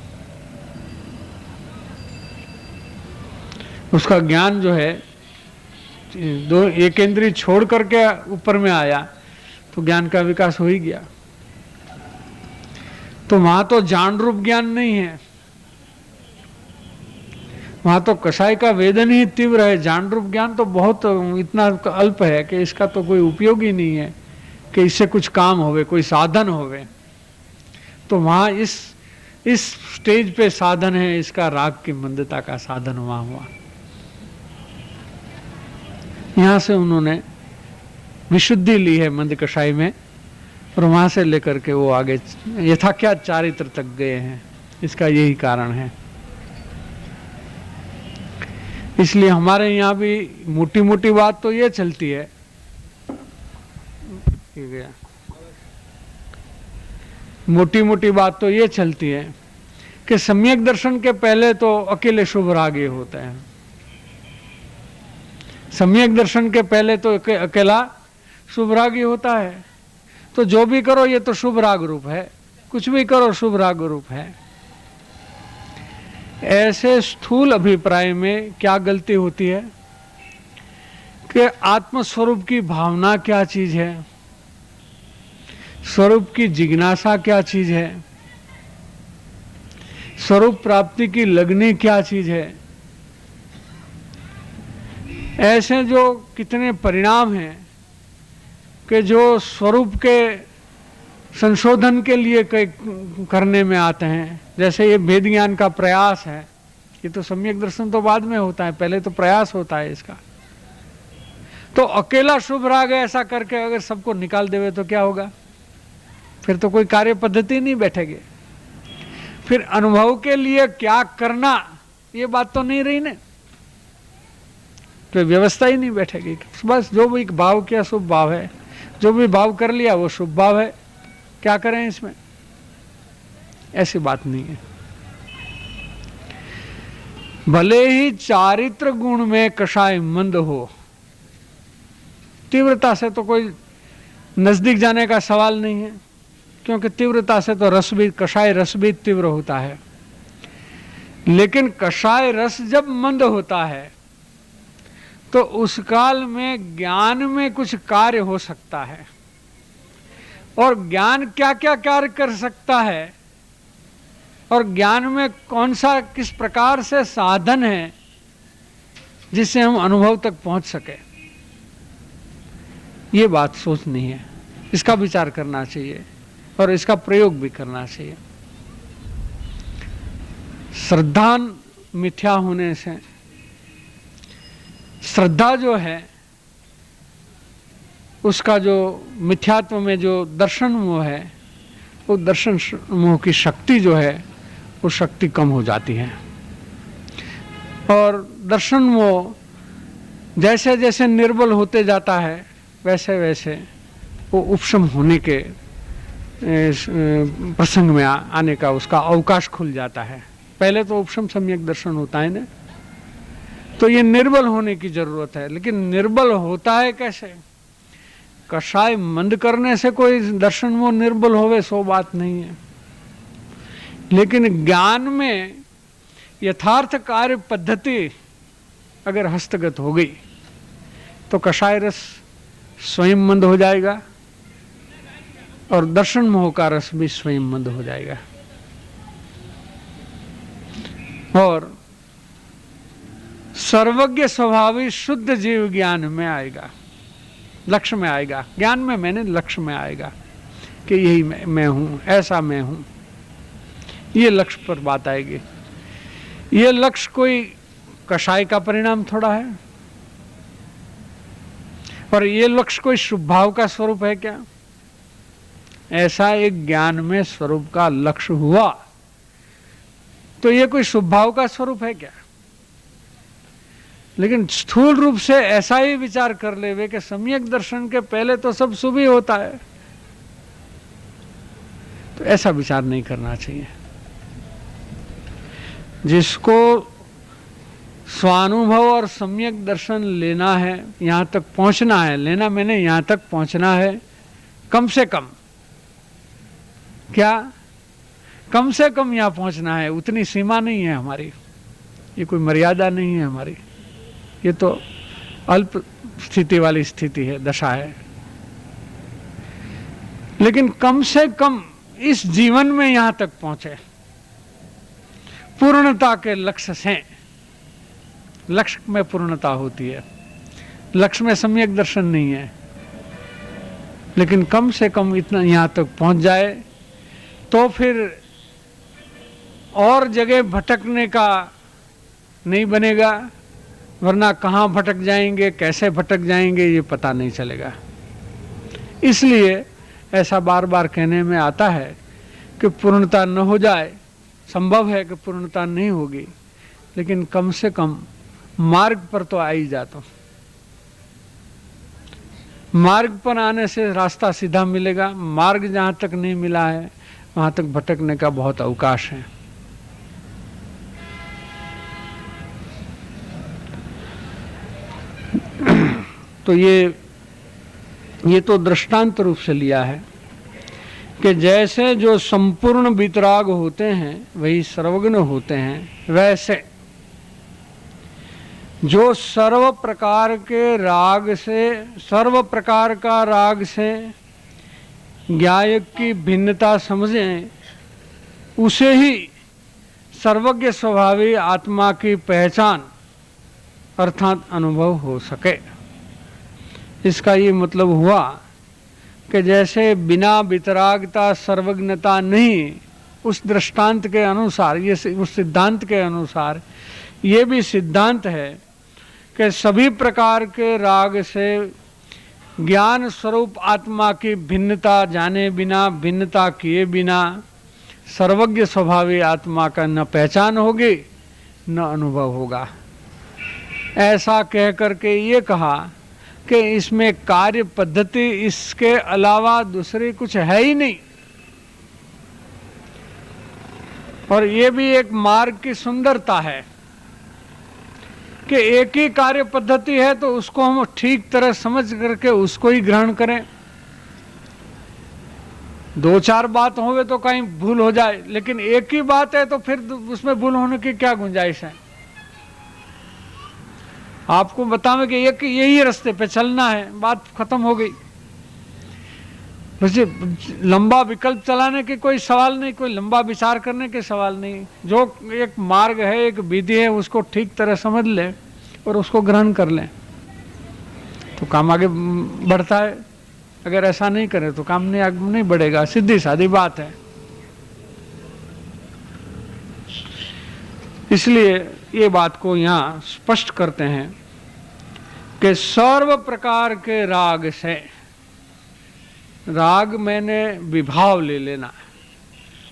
उसका ज्ञान जो है 1 इंद्रिय छोड़ करके ऊपर में आया तो ज्ञान का विकास हो ही गया। तो वहां तो जान रूप ज्ञान नहीं है, वहां तो कषाय का वेदन ही तीव्र है। जान रूप ज्ञान तो बहुत इतना अल्प है कि इसका तो कोई उपयोग ही नहीं है कि इससे कुछ काम होवे, कोई साधन होवे। तो वहां इस स्टेज पे साधन है, इसका राग की मंदता का साधन वहां हुआ। यहां से उन्होंने विशुद्धि ली है मंद कषाय में, और वहां से लेकर के वो आगे यथाख्यात चारित्र तक गए हैं। इसका यही कारण है। इसलिए हमारे यहाँ भी मोटी मोटी बात तो ये चलती है, मोटी मोटी बात तो ये चलती है कि सम्यक दर्शन के पहले तो अकेले शुभ राग होते हैं। सम्यक दर्शन के पहले तो अकेला शुभ राग होता है। तो जो भी करो ये तो शुभ राग रूप है, कुछ भी करो शुभ राग रूप है। ऐसे स्थूल अभिप्राय में क्या गलती होती है कि आत्मस्वरूप की भावना क्या चीज है, स्वरूप की जिज्ञासा क्या चीज है, स्वरूप प्राप्ति की लगनी क्या चीज है। ऐसे जो कितने परिणाम हैं कि जो स्वरूप के संशोधन के लिए करने में आते हैं। जैसे ये भेद ज्ञान का प्रयास है, ये तो सम्यक दर्शन तो बाद में होता है, पहले तो प्रयास होता है इसका। तो अकेला शुभ राग ऐसा करके अगर सबको निकाल देवे तो क्या होगा? फिर तो कोई कार्य पद्धति नहीं बैठेगी। फिर अनुभव के लिए क्या करना, ये बात तो नहीं रही ना, तो व्यवस्था ही नहीं बैठेगी। बस जो भी भाव किया शुभ भाव है, जो भी भाव कर लिया वो शुभ भाव है, क्या करें इसमें? ऐसी बात नहीं है। भले ही चारित्र गुण में कषाय मंद हो, तीव्रता से तो कोई नजदीक जाने का सवाल नहीं है, क्योंकि तीव्रता से तो रस भी, कषाय रस भी तीव्र होता है। लेकिन कषाय रस जब मंद होता है तो उस काल में ज्ञान में कुछ कार्य हो सकता है। और ज्ञान क्या क्या कार्य कर सकता है और ज्ञान में कौन सा, किस प्रकार से साधन है जिससे हम अनुभव तक पहुंच सके, ये बात सोचनी है, इसका विचार करना चाहिए और इसका प्रयोग भी करना चाहिए। श्रद्धा मिथ्या होने से, श्रद्धा जो है उसका जो मिथ्यात्व में जो दर्शन मोह है, वो दर्शन मोह की शक्ति जो है वो शक्ति कम हो जाती है। और दर्शन मोह जैसे जैसे निर्बल होते जाता है वैसे वैसे वो उपशम होने के प्रसंग में आने का उसका अवकाश खुल जाता है। पहले तो उपशम सम्यक दर्शन होता है ना, तो ये निर्बल होने की जरूरत है। लेकिन निर्बल होता है कैसे? कषाय मंद करने से कोई दर्शन मोह निर्बल होवे सो बात नहीं है। लेकिन ज्ञान में यथार्थ कार्य पद्धति अगर हस्तगत हो गई तो कषाय रस स्वयं मंद हो जाएगा और दर्शन मोह का रस भी स्वयं मंद हो जाएगा और सर्वज्ञ स्वभावी शुद्ध जीव ज्ञान में आएगा, लक्ष्य में आएगा। ज्ञान में मैंने लक्ष्य में आएगा कि यही मैं हूं, ऐसा मैं हूं, ये लक्ष्य पर बात आएगी। ये लक्ष्य कोई कषाय का परिणाम थोड़ा है और ये लक्ष्य कोई शुभ भाव का स्वरूप है क्या? ऐसा एक ज्ञान में स्वरूप का लक्ष्य हुआ तो ये कोई शुभ भाव का स्वरूप है क्या? लेकिन स्थूल रूप से ऐसा ही विचार कर लेवे कि सम्यक दर्शन के पहले तो सब शुभ ही होता है, तो ऐसा विचार नहीं करना चाहिए। जिसको स्वानुभव और सम्यक दर्शन लेना है, यहां तक पहुंचना है, लेना मैंने यहां तक पहुंचना है, कम से कम क्या, कम से कम यहां पहुंचना है। उतनी सीमा नहीं है हमारी, ये कोई मर्यादा नहीं है हमारी, ये तो अल्प स्थिति वाली स्थिति है, दशा है। लेकिन कम से कम इस जीवन में यहां तक पहुंचे, पूर्णता के लक्ष्य से। लक्ष्य में पूर्णता होती है, लक्ष्य में सम्यक दर्शन नहीं है, लेकिन कम से कम इतना यहां तक पहुंच जाए तो फिर और जगह भटकने का नहीं बनेगा, वरना कहाँ भटक जाएंगे, कैसे भटक जाएंगे, ये पता नहीं चलेगा। इसलिए ऐसा बार बार कहने में आता है कि पूर्णता न हो जाए, संभव है कि पूर्णता नहीं होगी, लेकिन कम से कम मार्ग पर तो आ ही जाता। मार्ग पर आने से रास्ता सीधा मिलेगा, मार्ग जहां तक नहीं मिला है वहां तक भटकने का बहुत अवकाश है। तो ये तो दृष्टांत रूप से लिया है कि जैसे जो संपूर्ण वितराग होते हैं वही सर्वज्ञ होते हैं, वैसे जो सर्व प्रकार के राग से, सर्व प्रकार का राग से ज्ञायक की भिन्नता समझें, उसे ही सर्वज्ञ स्वभावी आत्मा की पहचान अर्थात अनुभव हो सके। इसका ये मतलब हुआ कि जैसे बिना वितरागता सर्वज्ञता नहीं, उस दृष्टांत के अनुसार, ये उस सिद्धांत के अनुसार ये भी सिद्धांत है कि सभी प्रकार के राग से ज्ञान स्वरूप आत्मा की भिन्नता जाने बिना, भिन्नता किए बिना सर्वज्ञ स्वभावी आत्मा का न पहचान होगी न अनुभव होगा। ऐसा कह करके ये कहा कि इसमें कार्य पद्धति इसके अलावा दूसरी कुछ है ही नहीं, और ये भी एक मार्ग की सुंदरता है कि एक ही कार्य पद्धति है तो उसको हम ठीक तरह समझ करके उसको ही ग्रहण करें। दो चार बात होवे तो कहीं भूल हो जाए, लेकिन एक ही बात है तो फिर उसमें भूल होने की क्या गुंजाइश है। आपको बतावे कि एक यही रास्ते पे चलना है, बात खत्म हो गई। वैसे लंबा विकल्प चलाने के कोई सवाल नहीं, कोई लंबा विचार करने के सवाल नहीं। जो एक मार्ग है, एक विधि है, उसको ठीक तरह समझ ले और उसको ग्रहण कर लें तो काम आगे बढ़ता है। अगर ऐसा नहीं करे तो काम नहीं आगे नहीं बढ़ेगा, सीधी सादी बात है। इसलिए ये बात को यहाँ स्पष्ट करते हैं कि सर्व प्रकार के राग से, राग मैंने विभाव ले लेना,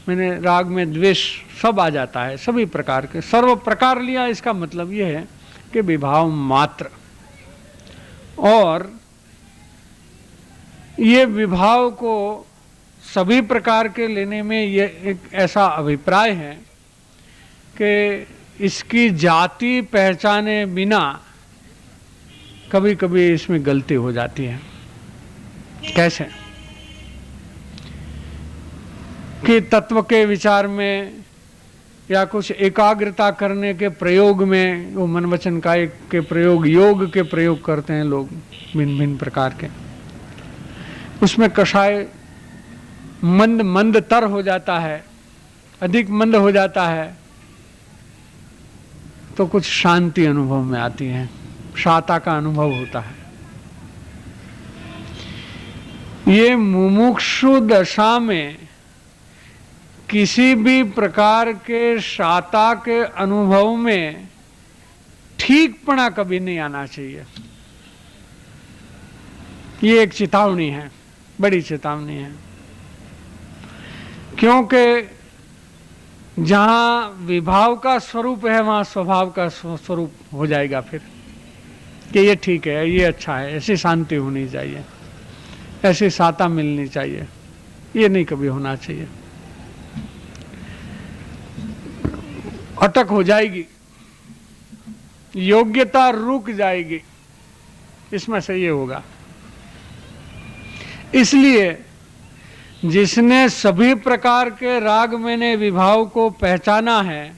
मैंने राग में द्वेष सब आ जाता है, सभी प्रकार के, सर्व प्रकार लिया। इसका मतलब ये है कि विभाव मात्र। और ये विभाव को सभी प्रकार के लेने में ये एक ऐसा अभिप्राय है कि इसकी जाति पहचाने बिना कभी कभी इसमें गलती हो जाती है। कैसे कि तत्व के विचार में या कुछ एकाग्रता करने के प्रयोग में, वो मन वचन काया के प्रयोग, योग के प्रयोग करते हैं लोग भिन्न भिन्न प्रकार के, उसमें कषाय मंद मंद तर हो जाता है, अधिक मंद हो जाता है, तो कुछ शांति अनुभव में आती है, शाता का अनुभव होता है। ये मुमुक्षु दशा में किसी भी प्रकार के शाता के अनुभव में ठीकपना कभी नहीं आना चाहिए। ये एक चेतावनी है, बड़ी चेतावनी है। क्योंकि जहां विभाव का स्वरूप है वहां स्वभाव का स्वरूप हो जाएगा फिर कि ये ठीक है, ये अच्छा है, ऐसी शांति होनी चाहिए, ऐसी साता मिलनी चाहिए। ये नहीं कभी होना चाहिए, अटक हो जाएगी, योग्यता रुक जाएगी, इसमें से ये होगा। इसलिए जिसने सभी प्रकार के राग मैंने विभाव को पहचाना है,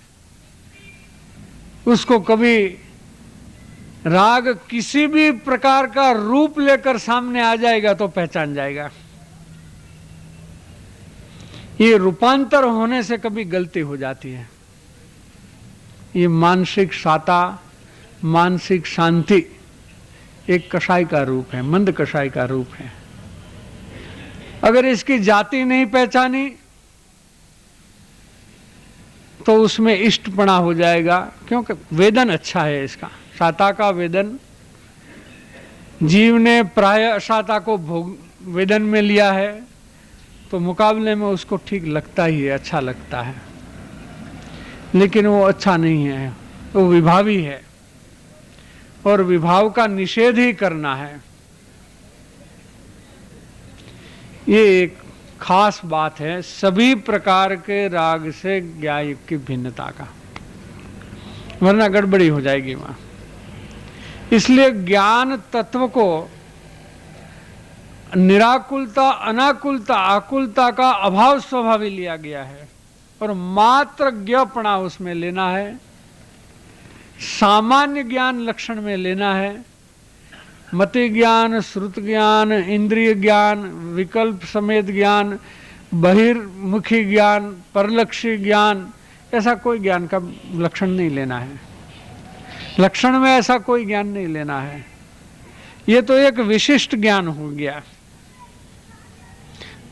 उसको कभी राग किसी भी प्रकार का रूप लेकर सामने आ जाएगा तो पहचान जाएगा। ये रूपांतर होने से कभी गलती हो जाती है। ये मानसिक साता, मानसिक शांति एक कषाय का रूप है, मंद कषाय का रूप है। अगर इसकी जाति नहीं पहचानी तो उसमें इष्टपना हो जाएगा, क्योंकि वेदन अच्छा है इसका, साता का वेदन। जीव ने प्राय साता को भोग वेदन में लिया है तो मुकाबले में उसको ठीक लगता ही है, अच्छा लगता है, लेकिन वो अच्छा नहीं है, वो विभावी है और विभाव का निषेध ही करना है। ये एक खास बात है सभी प्रकार के राग से ज्ञान की भिन्नता का, वरना गड़बड़ी हो जाएगी वहां। इसलिए ज्ञान तत्व को निराकुलता, अनाकुलता, आकुलता का अभाव स्वभावी लिया गया है और मात्र ज्ञपणा उसमें लेना है, सामान्य ज्ञान लक्षण में लेना है। मति ज्ञान, श्रुत ज्ञान, इंद्रिय ज्ञान, विकल्प समेत ज्ञान, बहिर्मुखी ज्ञान, परलक्षी ज्ञान, ऐसा कोई ज्ञान का लक्षण नहीं लेना है। लक्षण में ऐसा कोई ज्ञान नहीं लेना है। ये तो एक विशिष्ट ज्ञान हो गया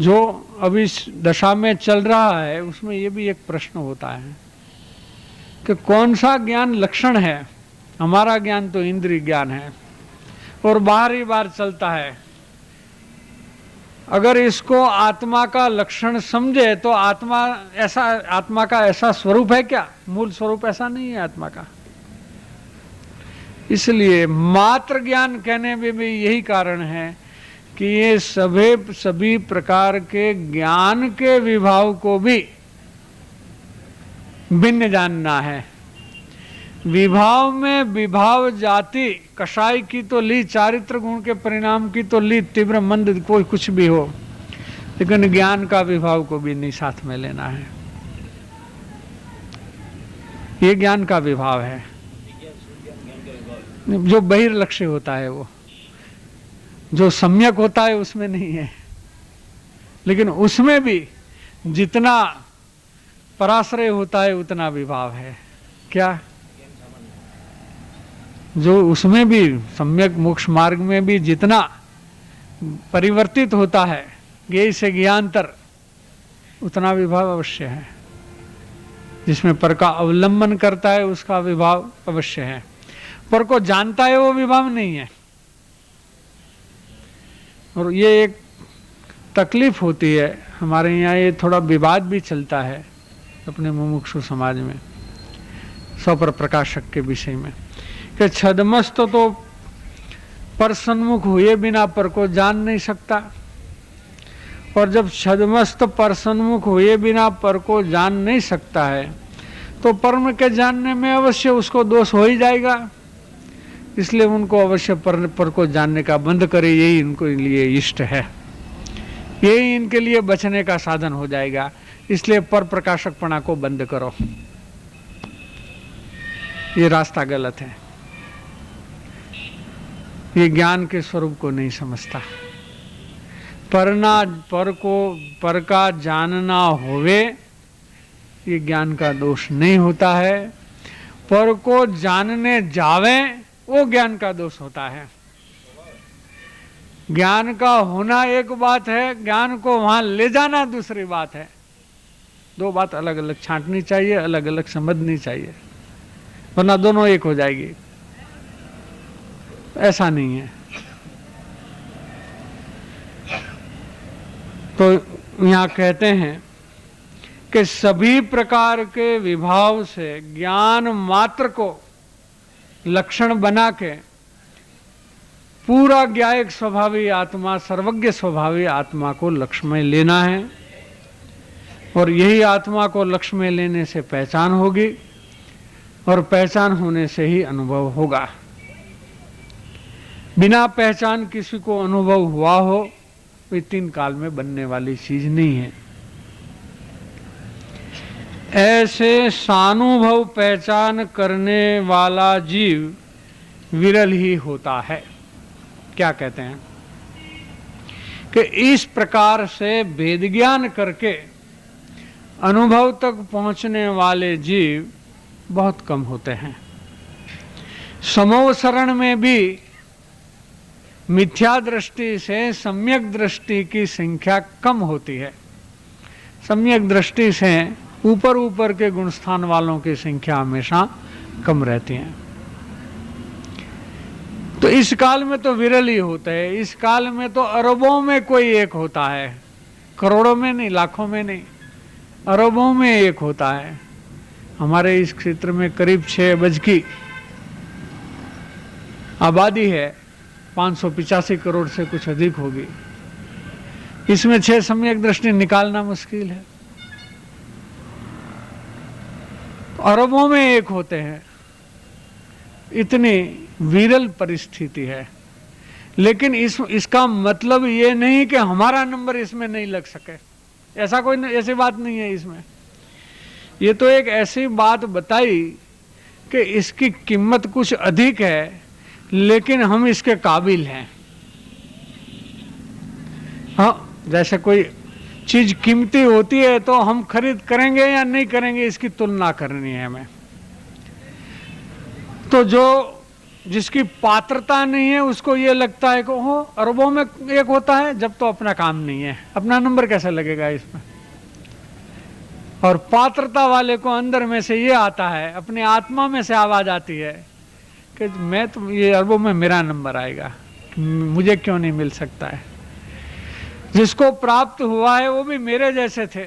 जो अभी इस दशा में चल रहा है। उसमें ये भी एक प्रश्न होता है कि कौन सा ज्ञान लक्षण है। हमारा ज्ञान तो इंद्रिय ज्ञान है और बार ही बार चलता है। अगर इसको आत्मा का लक्षण समझे तो आत्मा का ऐसा स्वरूप है क्या? मूल स्वरूप ऐसा नहीं है आत्मा का। इसलिए मात्र ज्ञान कहने में भी यही कारण है कि ये सभी प्रकार के ज्ञान के विभाव को भी भिन्न जानना है। विभाव में विभाव जाति कषाय की तो ली, चारित्र गुण के परिणाम की तो ली, तीव्र मंद कोई कुछ भी हो, लेकिन ज्ञान का विभाव को भी नहीं साथ में लेना है। ये ज्ञान का विभाव है, जो बहिर्लक्ष्य होता है, वो जो सम्यक होता है उसमें नहीं है। लेकिन उसमें भी जितना पराश्रय होता है उतना विभाव है। क्या? जो उसमें भी सम्यक मोक्ष मार्ग में भी जितना परिवर्तित होता है ज्ञेय से ज्ञानतर, उतना विभाव अवश्य है। जिसमें पर का अवलंबन करता है उसका विभाव अवश्य है, पर को जानता है वो विभाव नहीं है। और ये एक तकलीफ होती है हमारे यहाँ, ये थोड़ा विवाद भी चलता है अपने मुमुक्षु समाज में स्वपर प्रकाशक के विषय में, कि छदमस्त तो पर सन्मुख हुए बिना पर को जान नहीं सकता, और जब छदमस्त पर सन्मुख हुए बिना पर को जान नहीं सकता है तो परम के जानने में अवश्य उसको दोष हो ही जाएगा। इसलिए उनको अवश्य पर को जानने का बंद करे, यही इनको लिए इष्ट है, यही इनके लिए बचने का साधन हो जाएगा। इसलिए पर प्रकाशकपणा को बंद करो, ये रास्ता गलत है। ये ज्ञान के स्वरूप को नहीं समझता। पर का जानना होवे, ये ज्ञान का दोष नहीं होता है। पर को जानने जावे, वो ज्ञान का दोष होता है। ज्ञान का होना एक बात है, ज्ञान को वहां ले जाना दूसरी बात है। दो बात अलग अलग छांटनी चाहिए, अलग अलग समझनी चाहिए, वरना दोनों एक हो जाएगी। ऐसा नहीं है। तो यहाँ कहते हैं कि सभी प्रकार के विभाव से ज्ञान मात्र को लक्षण बना के पूरा ज्ञायक स्वभावी आत्मा, सर्वज्ञ स्वभावी आत्मा को लक्ष्य में लेना है। और यही आत्मा को लक्ष्य में लेने से पहचान होगी, और पहचान होने से ही अनुभव होगा। बिना पहचान किसी को अनुभव हुआ हो, ये 3 काल में बनने वाली चीज नहीं है। ऐसे सानुभव पहचान करने वाला जीव विरल ही होता है। क्या कहते हैं कि इस प्रकार से भेद ज्ञान करके अनुभव तक पहुंचने वाले जीव बहुत कम होते हैं। समोसरण में भी मिथ्या दृष्टि से सम्यक दृष्टि की संख्या कम होती है। सम्यक दृष्टि से ऊपर ऊपर के गुण स्थान वालों की संख्या हमेशा कम रहती है। तो इस काल में तो विरल ही होता है। इस काल में तो अरबों में कोई एक होता है, करोड़ों में नहीं, लाखों में नहीं, अरबों में एक होता है। हमारे इस क्षेत्र में करीब 6 अरब की आबादी है, 585 करोड़ से कुछ अधिक होगी। इसमें 6 सम्यक दृष्टि निकालना मुश्किल है। अरबों में एक होते हैं, इतनी विरल परिस्थिति है। लेकिन इसका मतलब ये नहीं कि हमारा नंबर इसमें नहीं लग सके, ऐसा कोई ऐसी बात नहीं है इसमें। ये तो एक ऐसी बात बताई कि इसकी कीमत कुछ अधिक है, लेकिन हम इसके काबिल हैं। हाँ, जैसे कोई चीज कीमती होती है तो हम खरीद करेंगे या नहीं करेंगे, इसकी तुलना करनी है हमें। तो जो जिसकी पात्रता नहीं है उसको ये लगता है कि हो अरबों में एक होता है, जब तो अपना काम नहीं है, अपना नंबर कैसे लगेगा इसमें। और पात्रता वाले को अंदर में से ये आता है, अपनी आत्मा में से आवाज आती है कि मैं तो ये अरबों में मेरा नंबर आएगा, मुझे क्यों नहीं मिल सकता है। जिसको प्राप्त हुआ है वो भी मेरे जैसे थे,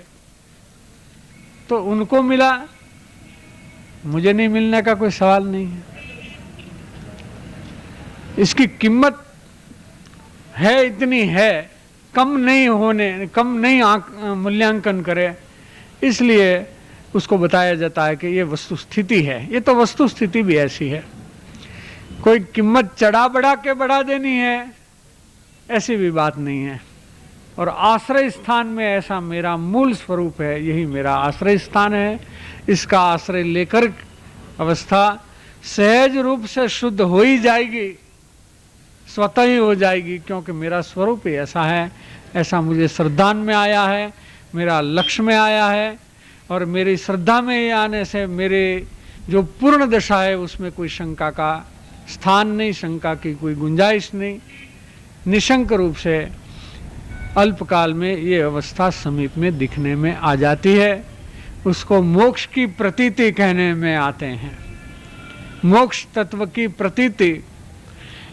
तो उनको मिला, मुझे नहीं मिलने का कोई सवाल नहीं है। इसकी कीमत है, इतनी है, कम नहीं मूल्यांकन करे। इसलिए उसको बताया जाता है कि ये वस्तु स्थिति है। ये तो वस्तु स्थिति भी ऐसी है, कोई कीमत चढ़ा बढ़ा के बढ़ा देनी है ऐसी भी बात नहीं है। और आश्रय स्थान में ऐसा मेरा मूल स्वरूप है, यही मेरा आश्रय स्थान है। इसका आश्रय लेकर अवस्था सहज रूप से शुद्ध हो ही जाएगी, स्वतः ही हो जाएगी, क्योंकि मेरा स्वरूप ही ऐसा है। ऐसा मुझे श्रद्धान में आया है, मेरा लक्ष्य में आया है, और मेरी श्रद्धा में ये आने से मेरे जो पूर्ण दशा है उसमें कोई शंका का स्थान नहीं, शंका की कोई गुंजाइश नहीं। निशंक रूप से अल्पकाल में ये अवस्था समीप में दिखने में आ जाती है। उसको मोक्ष की प्रतीति कहने में आते हैं। मोक्ष तत्व की प्रतीति,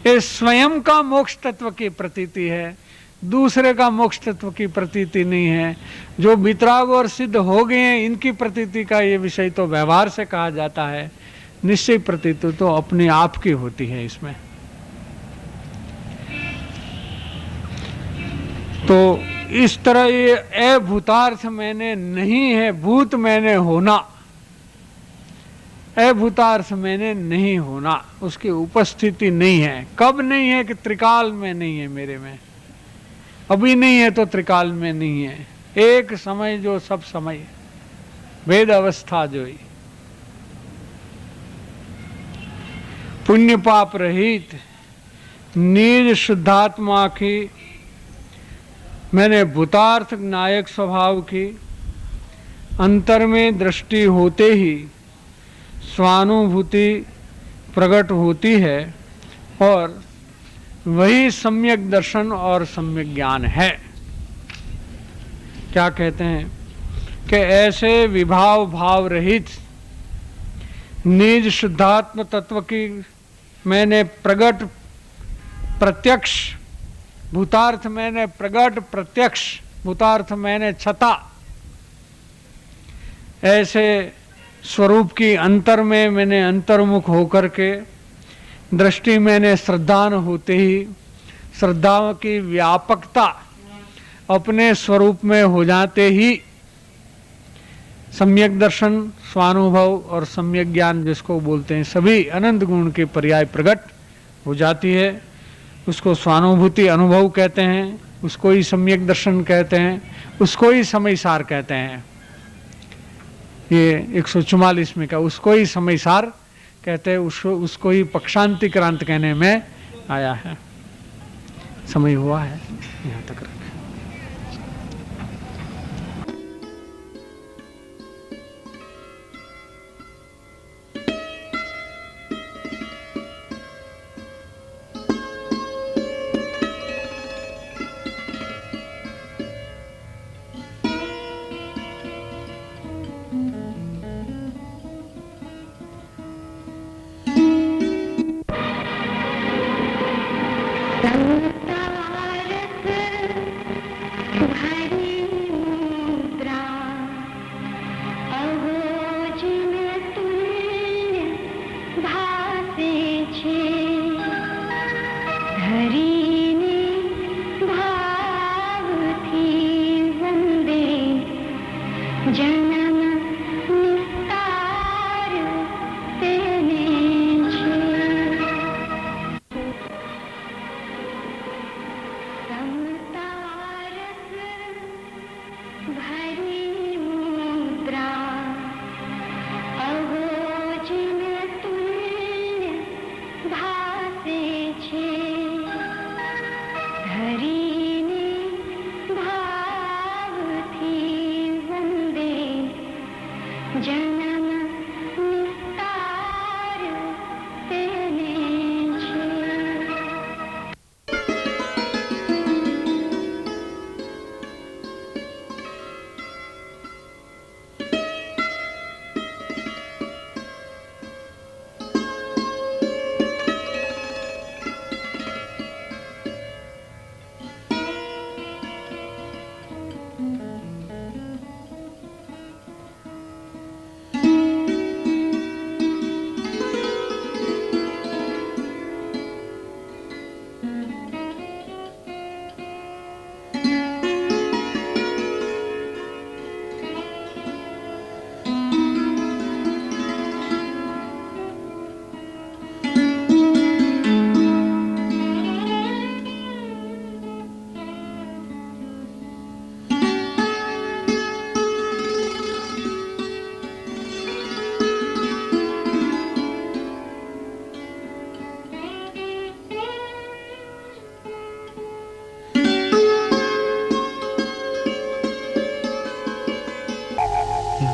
ये स्वयं का मोक्ष तत्व की प्रतीति है, दूसरे का मोक्ष तत्व की प्रतीति नहीं है। जो वितराग और सिद्ध हो गए हैं इनकी प्रतीति का ये विषय तो व्यवहार से कहा जाता है, निश्चय प्रतीति तो अपने आप की होती है। इसमें तो इस तरह ये अभूतार्थ मैंने नहीं है, भूत मैंने होना, अभूतार्थ मैंने नहीं होना, उसकी उपस्थिति नहीं है। कब नहीं है कि त्रिकाल में नहीं है, मेरे में अभी नहीं है तो त्रिकाल में नहीं है। एक समय जो सब समय, वेद अवस्था जो ही, पुण्य पाप रहित निज शुद्धात्मा की मैंने भूतार्थ नायक स्वभाव की अंतर में दृष्टि होते ही स्वानुभूति प्रकट होती है, और वही सम्यक दर्शन और सम्यक ज्ञान है। क्या कहते हैं कि ऐसे विभाव भाव रहित निज शुद्धात्म तत्व की मैंने प्रकट प्रत्यक्ष, भूतार्थ मैंने प्रकट प्रत्यक्ष, भूतार्थ मैंने छता, ऐसे स्वरूप की अंतर में मैंने अंतर्मुख होकर के दृष्टि मैंने श्रद्धान होते ही श्रद्धा की व्यापकता अपने स्वरूप में हो जाते ही सम्यक दर्शन, स्वानुभव और सम्यक ज्ञान जिसको बोलते हैं, सभी अनंत गुण के पर्याय प्रकट हो जाती है। उसको स्वानुभूति अनुभव कहते हैं, उसको ही सम्यक दर्शन कहते हैं, उसको ही समय सार कहते हैं। ये 144 में का उसको ही समय सार कहते हैं, उसको ही पक्षांति क्रांत कहने में आया है। समय हुआ है, यहाँ तक रखें।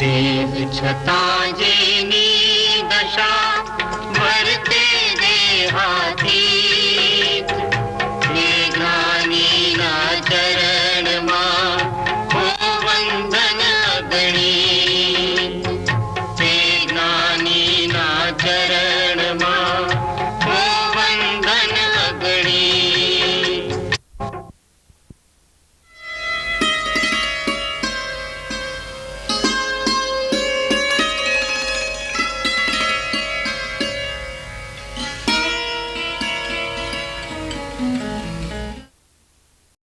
देव छता जेनी दशा भरते देहाती